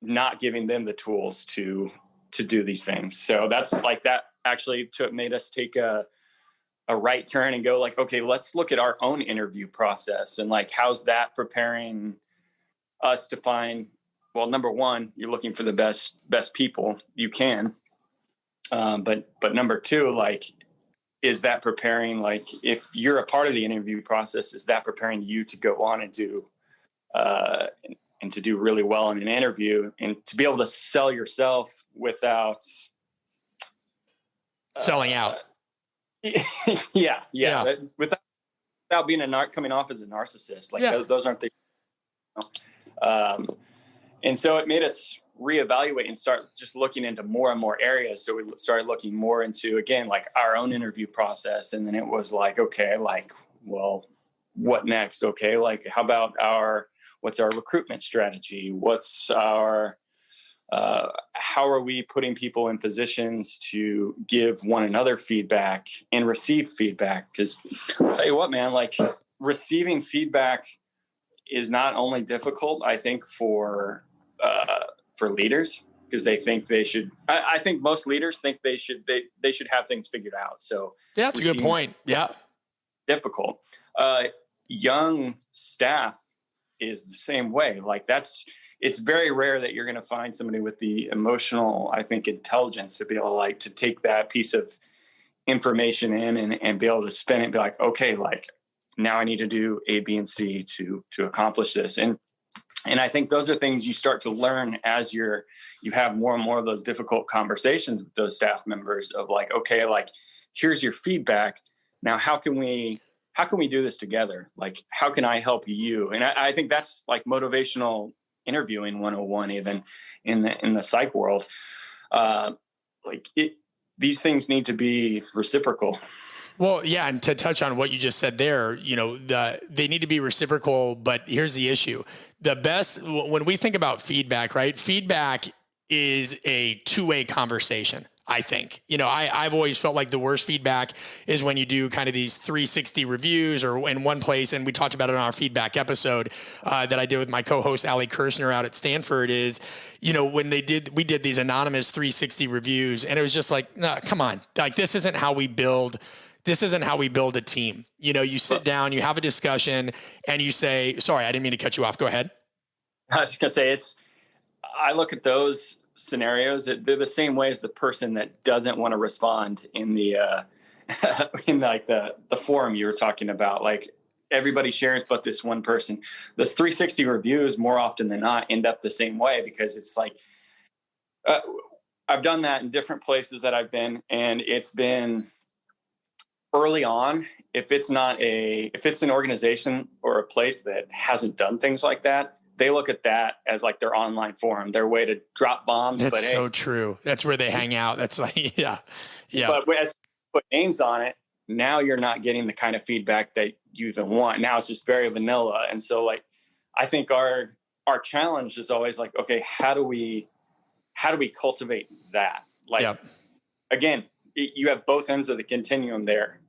not giving them the tools to do these things? So that's like, that actually made us take a right turn and go like, okay, let's look at our own interview process, and like, how's that preparing us to find, well, number one, you're looking for the best people you can. But number 2, like, is that preparing, like, if you're a part of the interview process, is that preparing you to go on and do really well in an interview, and to be able to sell yourself without selling out? Yeah. Without being coming off as a narcissist, like those aren't the. And so it made us reevaluate and start just looking into more and more areas. So we started looking more into, again, like our own interview process. And then it was like, okay, like, well, what next? Okay. Like, how about what's our recruitment strategy? What's our, how are we putting people in positions to give one another feedback and receive feedback? Because I'll tell you what, man, like, receiving feedback is not only difficult, I think, for leaders, because they think they should. I think most leaders think they should have things figured out. So that's a good point. Yeah, difficult. Young staff is the same way. Like, it's very rare that you're going to find somebody with the emotional, I think, intelligence to be able to, like, to take that piece of information in and be able to spin it and be like, okay, like, now I need to do A, B, and C to accomplish this. And I think those are things you start to learn as you have more and more of those difficult conversations with those staff members of like, okay, like, here's your feedback. Now, how can we do this together? Like, how can I help you? And I think that's like motivational interviewing 101, even in the psych world. These things need to be reciprocal. Well, yeah, and to touch on what you just said there, they need to be reciprocal, but here's the issue. When we think about feedback, right? Feedback is a two-way conversation, I think. I've always felt like the worst feedback is when you do kind of these 360 reviews or in one place, and we talked about it on our feedback episode that I did with my co-host, Ali Kirshner out at Stanford, is, when we did these anonymous 360 reviews, and it was just like, no, come on, like, this isn't how we build a team. You sit down, you have a discussion, and you say, sorry, I didn't mean to cut you off. Go ahead. I was just going to say, I look at those scenarios, they're the same way as the person that doesn't want to respond in the, in like the forum you were talking about. Like, everybody shares, but this one person. Those 360 reviews, more often than not, end up the same way, because it's like, I've done that in different places that I've been, and it's been early on. If it's an organization or a place that hasn't done things like that, they look at that as like their online forum, their way to drop bombs. That's so true. That's where they hang out. That's like, yeah. But as you put names on it, now you're not getting the kind of feedback that you even want. Now it's just very vanilla. And so, like, I think our challenge is always like, okay, how do we cultivate that? Like, again, you have both ends of the continuum there.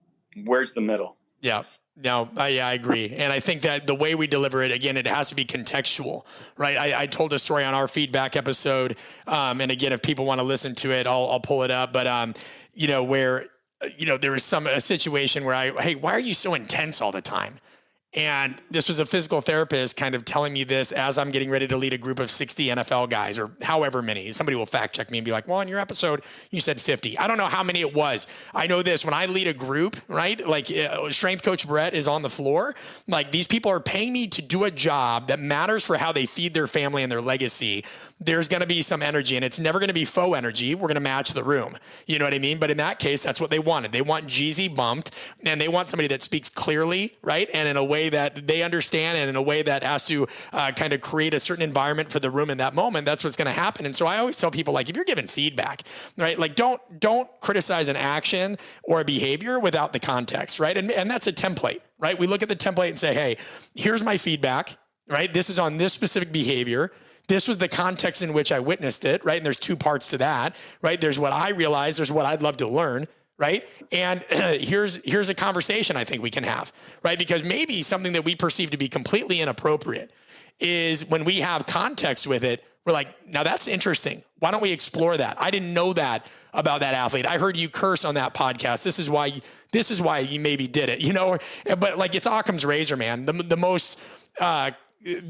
Where's the middle? Yeah. No, I agree. And I think that the way we deliver it, again, it has to be contextual, right? I told a story on our feedback episode. And again, if people want to listen to it, I'll pull it up. But, where, there was a situation where hey, why are you so intense all the time? And this was a physical therapist kind of telling me this as I'm getting ready to lead a group of 60 NFL guys or however many. Somebody will fact check me and be like, well, in your episode, you said 50. I don't know how many it was. I know this, when I lead a group, right? Like strength coach Brett is on the floor. Like these people are paying me to do a job that matters for how they feed their family and their legacy. There's going to be some energy, and it's never going to be faux energy. We're going to match the room. You know what I mean? But in that case, that's what they wanted. They want Jeezy bumped, and they want somebody that speaks clearly, right? And in a way that they understand, and in a way that has to kind of create a certain environment for the room in that moment. That's what's going to happen. And so I always tell people, like, if you're giving feedback, right? Like don't criticize an action or a behavior without the context, right? And that's a template, right? We look at the template and say, hey, here's my feedback, right? This is on this specific behavior. This was the context in which I witnessed it, right? And there's two parts to that, right? There's what I realized, there's what I'd love to learn, right? And here's a conversation I think we can have, right? Because maybe something that we perceive to be completely inappropriate is when we have context with it, we're like, now that's interesting. Why don't we explore that? I didn't know that about that athlete. I heard you curse on that podcast. This is why you maybe did it, you know? But like, it's Occam's razor, man. The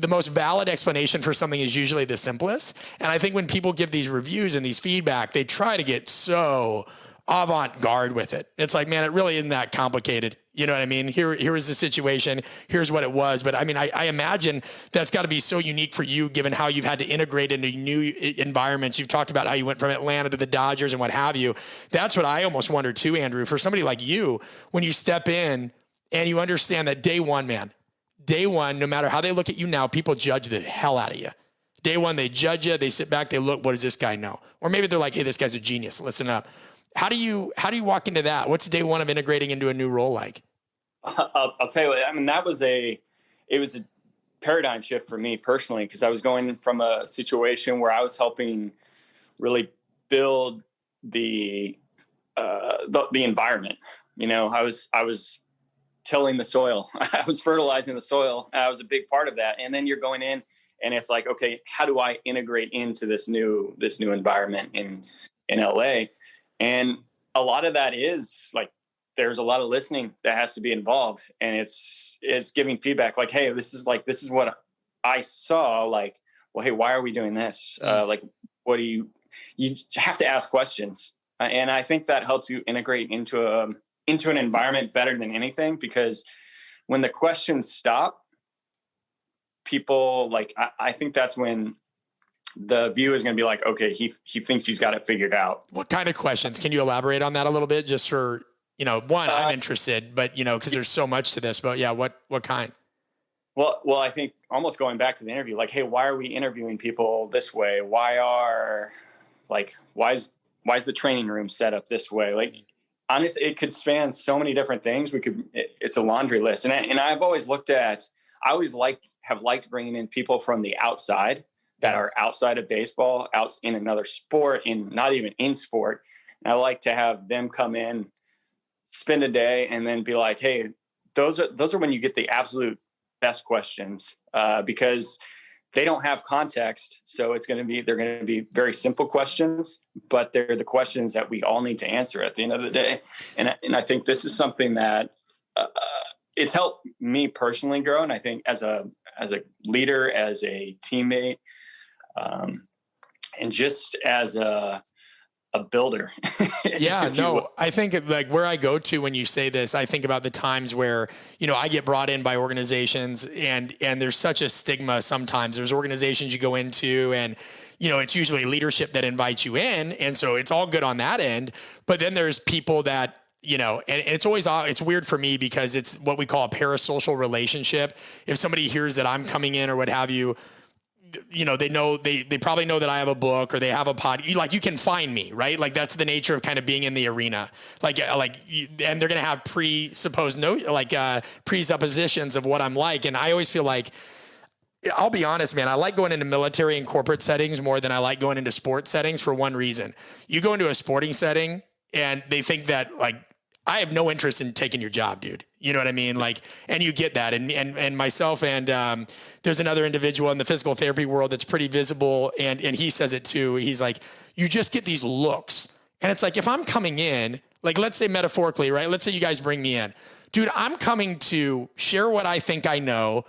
most valid explanation for something is usually the simplest. And I think when people give these reviews and these feedback, they try to get so avant-garde with it. It's like, man, it really isn't that complicated. You know what I mean? Here is the situation. Here's what it was. But I mean, I imagine that's got to be so unique for you, given how you've had to integrate into new environments. You've talked about how you went from Atlanta to the Dodgers and what have you. That's what I almost wonder too, Andrew, for somebody like you, when you step in and you understand that day one, no matter how they look at you now, people judge the hell out of you. Day one, they judge you. They sit back, they look, what does this guy know? Or maybe they're like, hey, this guy's a genius. Listen up. How do you walk into that? What's day one of integrating into a new role like? I'll tell you what, I mean, it was a paradigm shift for me personally, because I was going from a situation where I was helping really build the environment. You know, I was tilling the soil. I was fertilizing the soil. I was a big part of that. And then you're going in and it's like, okay, how do I integrate into this new environment in LA? And a lot of that is like, there's a lot of listening that has to be involved, and it's giving feedback like, hey, this is what I saw. Like, well, hey, why are we doing this? Like, what do you have to ask questions. And I think that helps you integrate into an environment better than anything, because when the questions stop, people like, I think that's when the view is going to be like, okay, he thinks he's got it figured out. What kind of questions? Can you elaborate on that a little bit? Just for, one, I'm interested, but because there's so much to this, but yeah, what kind? Well, I think almost going back to the interview, like, hey, why are we interviewing people this way? Why is the training room set up this way? Like, honestly, it could span so many different things. It's a laundry list. And I've always have liked bringing in people from the outside that are outside of baseball, out in another sport, not even in sport. And I like to have them come in, spend a day, and then be like, hey, those are when you get the absolute best questions, because they don't have context. So they're going to be very simple questions, but they're the questions that we all need to answer at the end of the day. And I think this is something that it's helped me personally grow. And I think as a leader, as a teammate, and just as a builder. Yeah, no, I think like where I go to when you say this, I think about the times where, I get brought in by organizations and there's such a stigma. Sometimes there's organizations you go into and, it's usually leadership that invites you in. And so it's all good on that end. But then there's people that, and it's weird for me because it's what we call a parasocial relationship. If somebody hears that I'm coming in or what have you, they probably know that I have a book or they have a pod. You can find me, right? Like that's the nature of kind of being in the arena. And they're going to have presuppositions of what I'm like. And I always feel like, I'll be honest, man, I like going into military and corporate settings more than I like going into sports settings for one reason. You go into a sporting setting and they think that like, I have no interest in taking your job, dude. You know what I mean? Like, and you get that. And myself and there's another individual in the physical therapy world that's pretty visible. And he says it too. He's like, you just get these looks. And it's like, if I'm coming in, like, let's say metaphorically, right? Let's say you guys bring me in. dude, I'm coming to share what I think I know,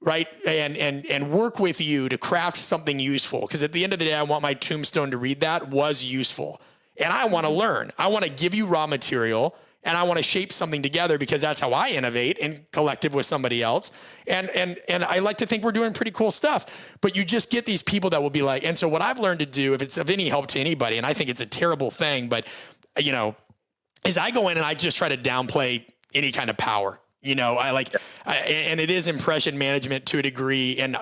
right? And work with you to craft something useful. Because at the end of the day, I want my tombstone to read that was useful. And I want to learn. I want to give you raw material, and I want to shape something together, because that's how I innovate in collective with somebody else. And I like to think we're doing pretty cool stuff, but you just get these people that will be like, and so what I've learned to do, if it's of any help to anybody, and I think it's a terrible thing, but you know, is I go in and I just try to downplay any kind of power. You know, and it is impression management to a degree. And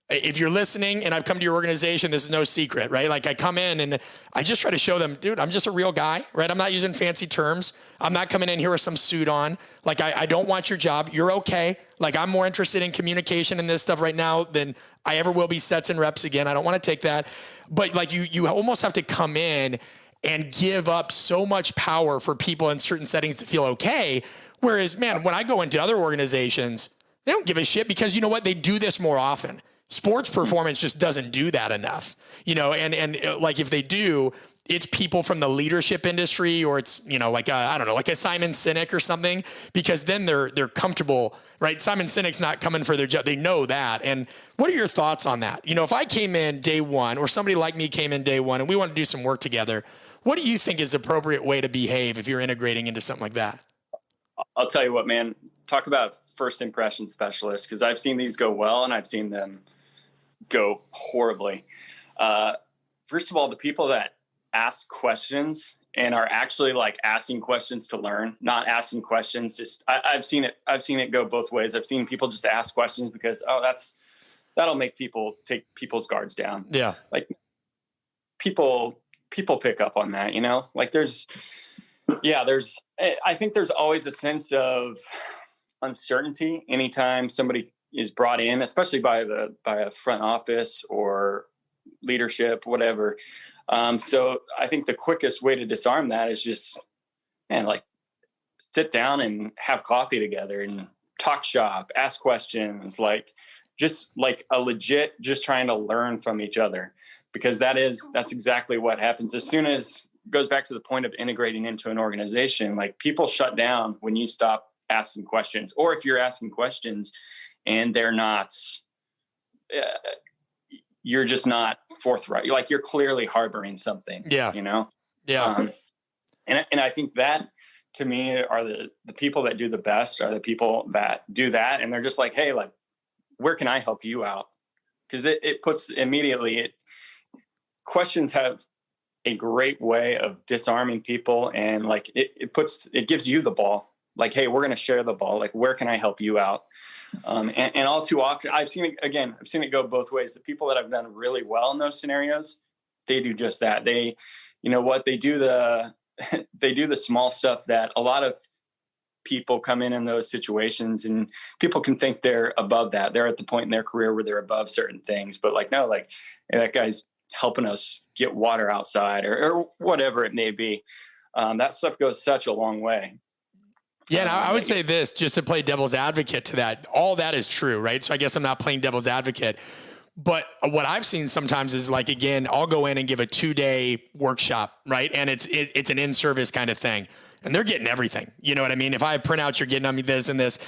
if you're listening and I've come to your organization, this is no secret, right? Like I come in and I just try to show them, dude, I'm just a real guy, right? I'm not using fancy terms. I'm not coming in here with some suit on. Like I don't want your job. You're okay. Like I'm more interested in communication and this stuff right now than I ever will be sets and reps again. I don't want to take that. But like you almost have to come in and give up so much power for people in certain settings to feel okay. Whereas, man, when I go into other organizations, they don't give a shit, because you know what? They do this more often. Sports performance just doesn't do that enough, you know, and like if they do, it's people from the leadership industry, or it's, you know, like I don't know, like a Simon Sinek or something, because then they're comfortable, right? Simon Sinek's not coming for their job. They know that. And what are your thoughts on that? You know, if I came in day one, or somebody like me came in day one, and we want to do some work together, what do you think is the appropriate way to behave if you're integrating into something like that? I'll tell you what, man, talk about first impression specialists, because I've seen these go well and I've seen them go horribly. First of all, the people that ask questions and are actually like asking questions to learn, not asking questions. Just I've seen it go both ways. I've seen people just ask questions because, that'll make people take people's guards down. Yeah. Like people pick up on that, you know, like I think there's always a sense of uncertainty anytime somebody is brought in, especially by a front office or leadership, whatever. So I think the quickest way to disarm that is just, man, like sit down and have coffee together and talk shop, ask questions, like just like a legit, just trying to learn from each other, because that's exactly what happens. As soon as goes back to the point of integrating into an organization, like people shut down when you stop asking questions, or if you're asking questions and they're not, you're just not forthright. Like you're clearly harboring something. Yeah. You know? Yeah. And I think that to me are the people that do the best are the people that do that. And they're just like, hey, like, where can I help you out? Because it puts immediately questions have a great way of disarming people. And like, it gives you the ball. Like, hey, we're going to share the ball. Like, where can I help you out? And all too often, I've seen it go both ways. The people that have done really well in those scenarios, they do just that. They, you know what, they do the small stuff that a lot of people come in those situations, and people can think they're above that. They're at the point in their career where they're above certain things, but like, no, like, hey, that guy's helping us get water outside or whatever it may be. That stuff goes such a long way. Yeah, and I would say this, just to play devil's advocate to that, all that is true, right? So I guess I'm not playing devil's advocate, but what I've seen sometimes is like, again, I'll go in and give a 2-day workshop, right? And it's an in-service kind of thing, and they're getting everything. You know what I mean? If I have printouts, you're getting on me this and this,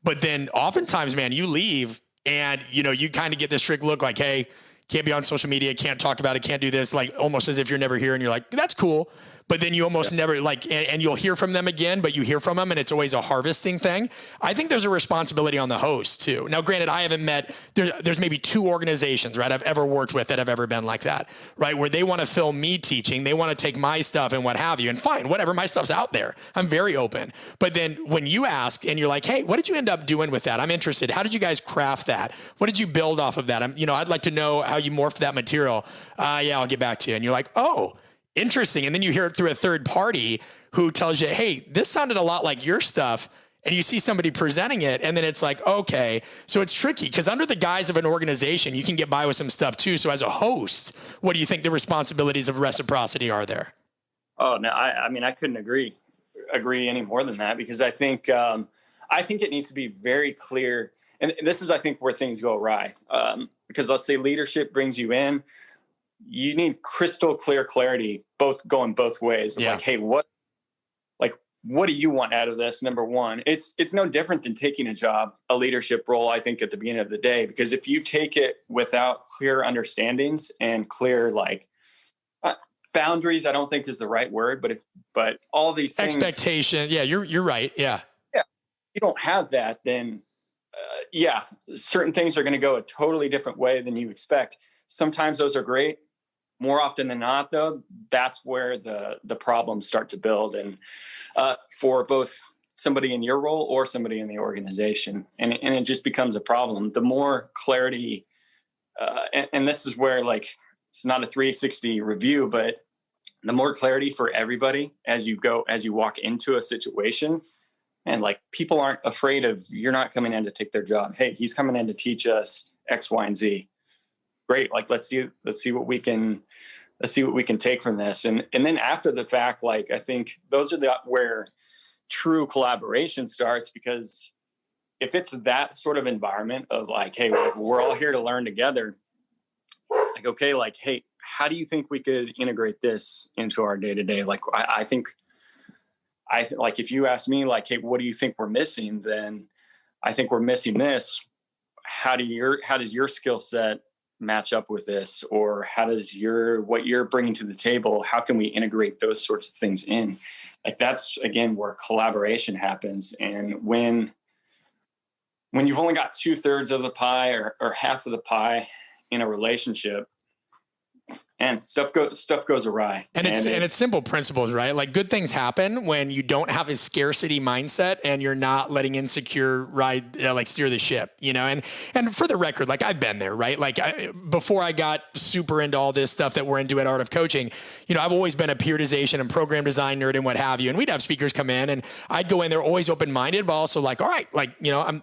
but then oftentimes, man, you leave and, you know, you kind of get this strict look like, hey, can't be on social media, can't talk about it, can't do this, like almost as if you're never here. And you're like, that's cool. But then you almost never like, and you'll hear from them again, but you hear from them and it's always a harvesting thing. I think there's a responsibility on the host too. Now, granted, I haven't met, there's maybe 2 organizations, right, I've ever worked with that have ever been like that, right? Where they want to film me teaching, they want to take my stuff and what have you, and fine, whatever, my stuff's out there. I'm very open. But then when you ask and you're like, hey, what did you end up doing with that? I'm interested. How did you guys craft that? What did you build off of that? I'd like to know how you morphed that material. Yeah, I'll get back to you. And you're like, oh, interesting. And then you hear it through a third party who tells you, hey, this sounded a lot like your stuff. And you see somebody presenting it. And then it's like, okay, so it's tricky because under the guise of an organization, you can get by with some stuff too. So as a host, what do you think the responsibilities of reciprocity are there? Oh, no, I mean, I couldn't agree any more than that, because I think it needs to be very clear. And this is, I think, where things go awry. Because let's say leadership brings you in, you need crystal clear clarity, going both ways. Yeah. Like, hey, what do you want out of this? Number one, it's no different than taking a job, a leadership role, I think, at the beginning of the day, because if you take it without clear understandings and clear, like, boundaries, I don't think is the right word, but all these things, expectation. Yeah, you're right. Yeah. Yeah. You don't have that, then certain things are going to go a totally different way than you expect. Sometimes those are great. More often than not, though, that's where the problems start to build, and for both somebody in your role or somebody in the organization, and it just becomes a problem. The more clarity, and this is where, like, it's not a 360 review, but the more clarity for everybody as you walk into a situation, and like, people aren't afraid of, you're not coming in to take their job. Hey, he's coming in to teach us X, Y, and Z. Great. Like, let's see what we can take from this. And then after the fact, like, I think those are where true collaboration starts, because if it's that sort of environment of like, hey, we're all here to learn together. Like, okay, like, hey, how do you think we could integrate this into our day to day? Like, I think like, if you ask me, like, hey, what do you think we're missing? Then I think we're missing this. How does your skill set match up with this? Or how does what you're bringing to the table, how can we integrate those sorts of things in? Like, that's, again, where collaboration happens. And when you've only got 2/3 of the pie or half of the pie in a relationship, and stuff goes awry. And it's simple principles, right? Like, good things happen when you don't have a scarcity mindset and you're not letting insecure steer the ship, you know? And for the record, like, I've been there, right? Like, before I got super into all this stuff that we're into at Art of Coaching, you know, I've always been a periodization and program design nerd and what have you. And we'd have speakers come in and I'd go in there always open-minded, but also like, all right, like, you know,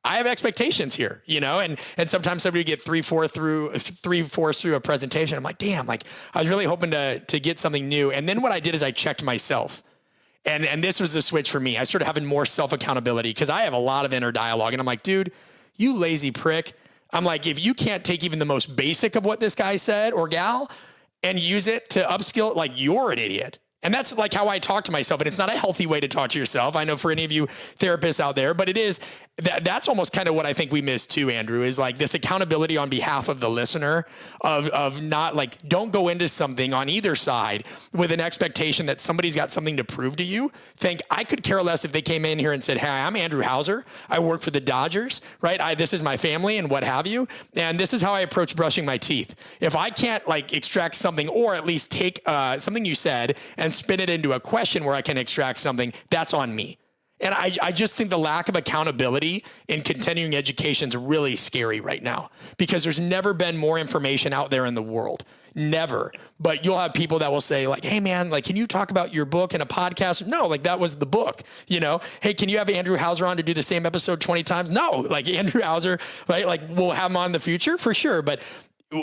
I have expectations here, you know, and sometimes somebody would get 3/4 through a presentation. I'm like, damn, like, I was really hoping to get something new. And then what I did is I checked myself. And this was the switch for me. I started having more self-accountability, because I have a lot of inner dialogue. And I'm like, dude, you lazy prick. I'm like, if you can't take even the most basic of what this guy said or gal and use it to upskill, like, you're an idiot. And that's like how I talk to myself. And it's not a healthy way to talk to yourself. I know for any of you therapists out there, but it is, that's almost kind of what I think we miss too, Andrew, is like this accountability on behalf of the listener of not, like, don't go into something on either side with an expectation that somebody's got something to prove to you. I could care less if they came in here and said, hey, I'm Andrew Hauser. I work for the Dodgers, right? This is my family and what have you. And this is how I approach brushing my teeth. If I can't, like, extract something, or at least take something you said and spin it into a question where I can extract something, that's on me. And I just think the lack of accountability in continuing education is really scary right now, because there's never been more information out there in the world. Never. But you'll have people that will say, like, hey man, like, can you talk about your book in a podcast? No, like, that was the book, you know? Hey, can you have Andrew Hauser on to do the same episode 20 times? No, like, Andrew Hauser, right? Like, we'll have him on in the future for sure. But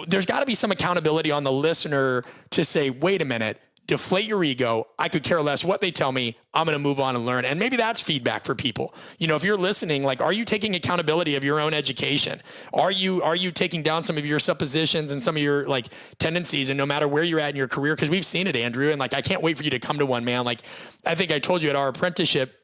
there's got to be some accountability on the listener to say, wait a minute, deflate your ego. I could care less what they tell me. I'm going to move on and learn. And maybe that's feedback for people. You know, if you're listening, like, are you taking accountability of your own education? Are you taking down some of your suppositions and some of your, like, tendencies? And no matter where you're at in your career, because we've seen it, Andrew, and like, I can't wait for you to come to one, man. Like, I think I told you at our apprenticeship,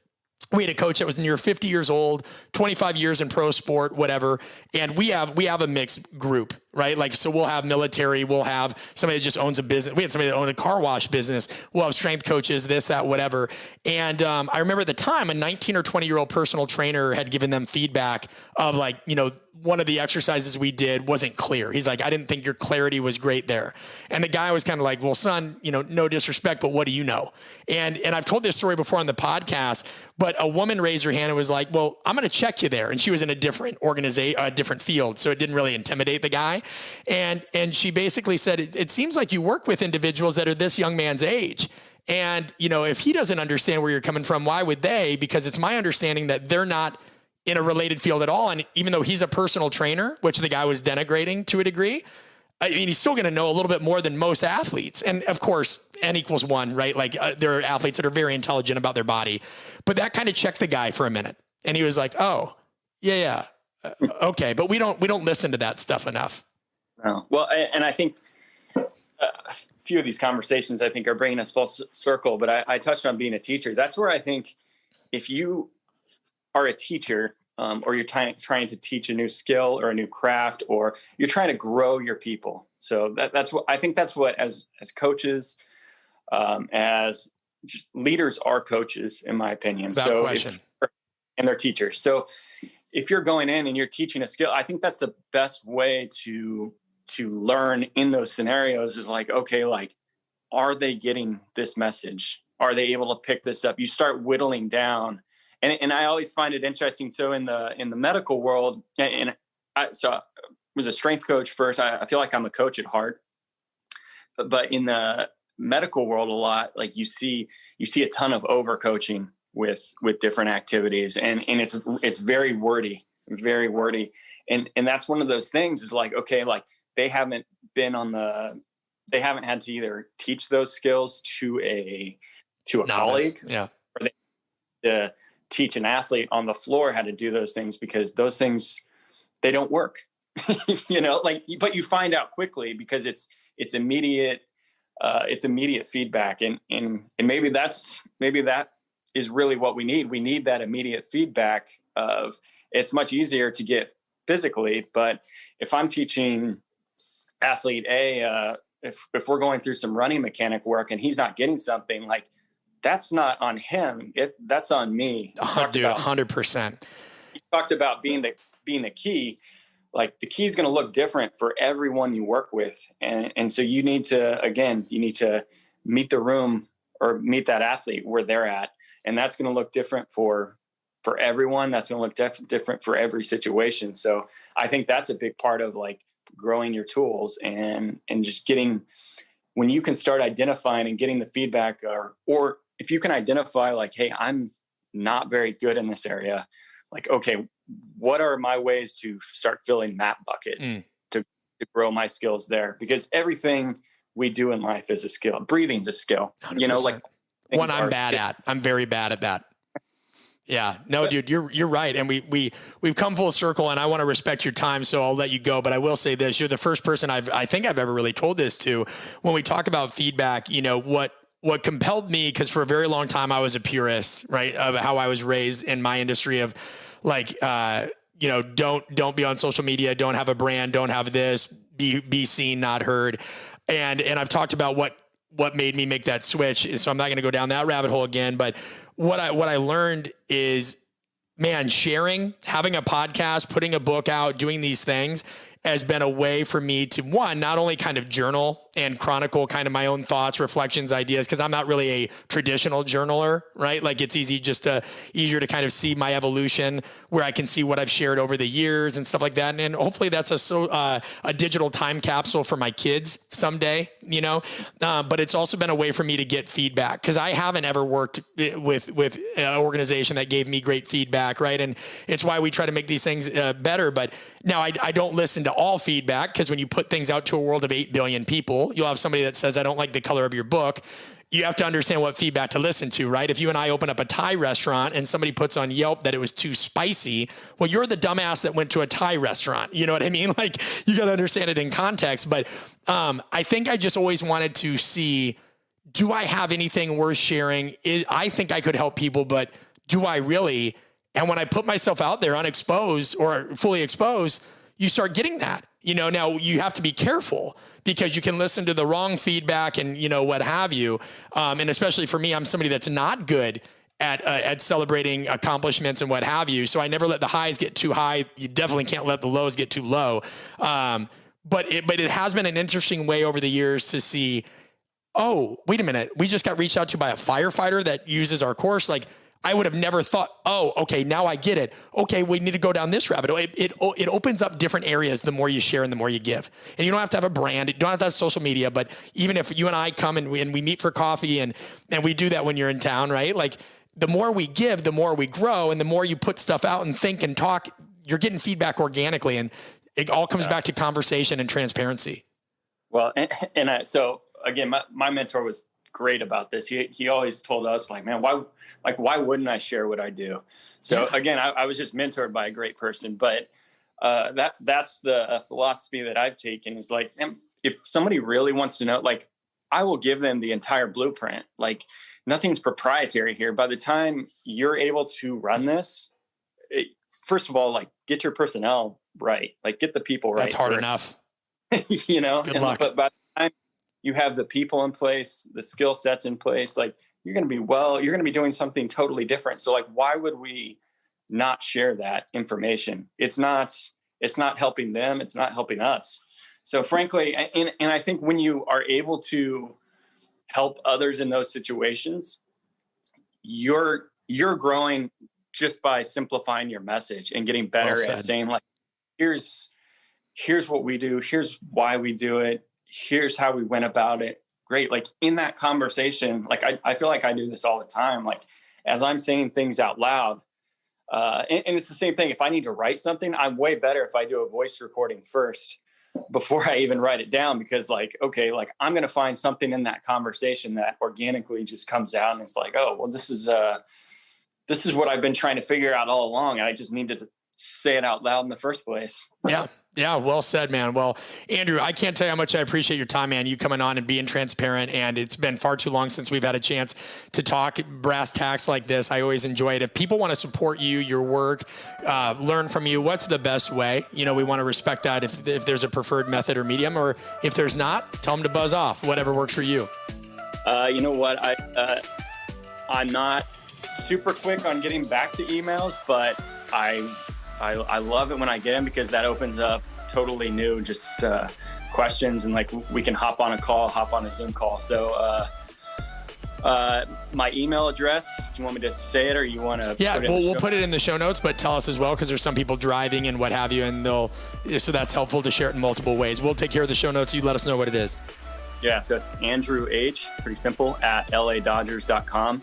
we had a coach that was near 50 years old, 25 years in pro sport, whatever. And we have a mixed group, right? Like, so we'll have military, we'll have somebody that just owns a business. We had somebody that owned a car wash business. We'll have strength coaches, this, that, whatever. And I remember at the time, a 19 or 20-year-old personal trainer had given them feedback of, like, you know, one of the exercises we did wasn't clear. He's like, I didn't think your clarity was great there. And the guy was kind of like, well, son, you know, no disrespect, but what do you know? And I've told this story before on the podcast, but a woman raised her hand and was like, well, I'm going to check you there. And she was in a different organization, a different field. So it didn't really intimidate the guy. And she basically said, it seems like you work with individuals that are this young man's age. And, you know, if he doesn't understand where you're coming from, why would they? Because it's my understanding that they're not in a related field at all. And even though he's a personal trainer, which the guy was denigrating to a degree, I mean, he's still going to know a little bit more than most athletes. And of course, N=1, right? Like, there are athletes that are very intelligent about their body, but that kind of checked the guy for a minute. And he was like, oh, yeah. Okay. But we don't listen to that stuff enough. No. Well, and I think a few of these conversations, I think, are bringing us full circle, but I touched on being a teacher. That's where I think if you are a teacher, or you're trying to teach a new skill or a new craft, or you're trying to grow your people. So that's what I think. That's what as coaches, as just leaders are coaches, in my opinion. Without so question. And they're teachers. So if you're going in and you're teaching a skill, I think that's the best way to learn in those scenarios is like, okay, like, are they getting this message? Are they able to pick this up? You start whittling down. And I always find it interesting. So in the medical world, and I was a strength coach first. I feel like I'm a coach at heart, but in the medical world, a lot, like you see a ton of overcoaching with different activities, and it's very wordy, and that's one of those things is like, okay, like they haven't had to either teach those skills to a colleague, or to teach an athlete on the floor how to do those things, because those things, they don't work. But you find out quickly because it's immediate feedback, and maybe that is really what we need. We need that immediate feedback of, it's much easier to get physically, but if I'm teaching athlete A, if we're going through some running mechanic work and he's not getting something, like, that's not on him. That's on me. Dude, 100%. You talked about being the key. Like, the key is going to look different for everyone you work with. And so you need to meet the room or meet that athlete where they're at. And that's going to look different for everyone. That's going to look different for every situation. So I think that's a big part of like growing your tools and just getting, when you can start identifying and getting the feedback, or if you can identify like, hey, I'm not very good in this area. Like, okay, what are my ways to start filling that bucket to grow my skills there? Because everything we do in life is a skill. Breathing's a skill. 100%. Like one I'm bad at. I'm very bad at that. Yeah, no, dude, you're right. And we've come full circle, and I want to respect your time, so I'll let you go. But I will say this: you're the first person I think I've ever really told this to. When we talk about feedback, what compelled me, because for a very long time I was a purist, right, of how I was raised in my industry of like, don't be on social media, don't have a brand, don't have this, be seen, not heard. And I've talked about what made me make that switch. So I'm not going to go down that rabbit hole again. But what I learned is, man, sharing, having a podcast, putting a book out, doing these things has been a way for me to, one, not only kind of journal and chronicle kind of my own thoughts, reflections, ideas, because I'm not really a traditional journaler, right? Like, it's easier to kind of see my evolution, where I can see what I've shared over the years and stuff like that. And hopefully that's a digital time capsule for my kids someday, but it's also been a way for me to get feedback, because I haven't ever worked with an organization that gave me great feedback, right? And it's why we try to make these things better. But now I don't listen to all feedback, because when you put things out to a world of 8 billion people, you'll have somebody that says, I don't like the color of your book. You have to understand what feedback to listen to, right? If you and I open up a Thai restaurant and somebody puts on Yelp that it was too spicy, well, you're the dumbass that went to a Thai restaurant. You know what I mean? Like, you got to understand it in context. But I think I just always wanted to see, do I have anything worth sharing? I think I could help people, but do I really? And when I put myself out there unexposed or fully exposed, you start getting that. Now you have to be careful, because you can listen to the wrong feedback and, what have you. And especially for me, I'm somebody that's not good at celebrating accomplishments and what have you. So I never let the highs get too high. You definitely can't let the lows get too low. But it has been an interesting way over the years to see, oh, wait a minute, we just got reached out to by a firefighter that uses our course. Like, I would have never thought, oh, okay, now I get it. Okay, we need to go down this rabbit hole. It opens up different areas the more you share and the more you give. And you don't have to have a brand. You don't have to have social media. But even if you and I come and we meet for coffee, and we do that when you're in town, right? Like, the more we give, the more we grow. And the more you put stuff out and think and talk, you're getting feedback organically. And it all comes back to conversation and transparency. Well, so again, my mentor was great about this. He always told us, like, man, why wouldn't I share what I do? So again, I was just mentored by a great person, but that's the philosophy that I've taken, is like, if somebody really wants to know, like, I will give them the entire blueprint. Like, nothing's proprietary here. By the time you're able to run this, first of all, like, get your personnel right. Like, get the people right. That's hard first. enough. You know, Good luck. But by the time you have the people in place, the skill sets in place, like, you're going to be doing something totally different. So, like, why would we not share that information? It's not helping them. It's not helping us. So frankly, and I think when you are able to help others in those situations, you're growing just by simplifying your message and getting better at saying, like, here's what we do. Here's why we do it. Here's how we went about it. Great. Like, in that conversation, like, I feel like I do this all the time. Like, as I'm saying things out loud, and it's the same thing. If I need to write something, I'm way better if I do a voice recording first before I even write it down, because, like, okay, like, I'm going to find something in that conversation that organically just comes out, and it's like, oh, well, this is what I've been trying to figure out all along. I just needed to say it out loud in the first place. Yeah. Well said, man. Well, Andrew, I can't tell you how much I appreciate your time, man. You coming on and being transparent. And it's been far too long since we've had a chance to talk brass tacks like this. I always enjoy it. If people want to support you, your work, learn from you, what's the best way? You know, we want to respect that if there's a preferred method or medium, or if there's not, tell them to buzz off, whatever works for you. You know what? I'm not super quick on getting back to emails, but I love it when I get them, because that opens up totally new questions, and, like, we can hop on a Zoom call. So my email address, do you want me to say it, or you want to? Yeah, we'll put it in the show notes, but tell us as well, because there's some people driving and what have you, and so that's helpful to share it in multiple ways. We'll take care of the show notes. You let us know what it is. Yeah, so it's Andrew H, pretty simple, at ladodgers.com.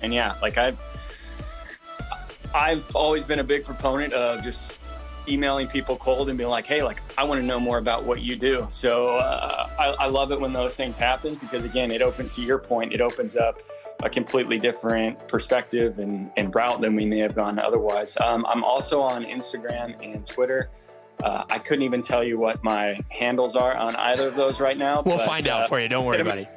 And yeah, like, I've always been a big proponent of just emailing people cold and being like, hey, like, I want to know more about what you do. So I love it when those things happen, because, again, to your point, it opens up a completely different perspective and route than we may have gone otherwise. I'm also on Instagram and Twitter. I couldn't even tell you what my handles are on either of those right now. We'll find out for you. Don't worry, buddy.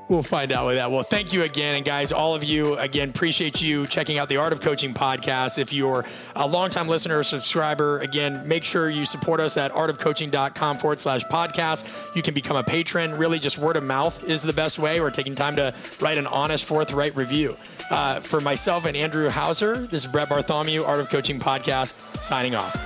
We'll find out with that. Well, thank you again. And guys, all of you, again, appreciate you checking out the Art of Coaching podcast. If you're a longtime listener or subscriber, again, make sure you support us at artofcoaching.com/podcast. You can become a patron. Really, just word of mouth is the best way, or taking time to write an honest, forthright review. For myself and Andrew Hauser, this is Brett Bartholomew, Art of Coaching podcast, signing off.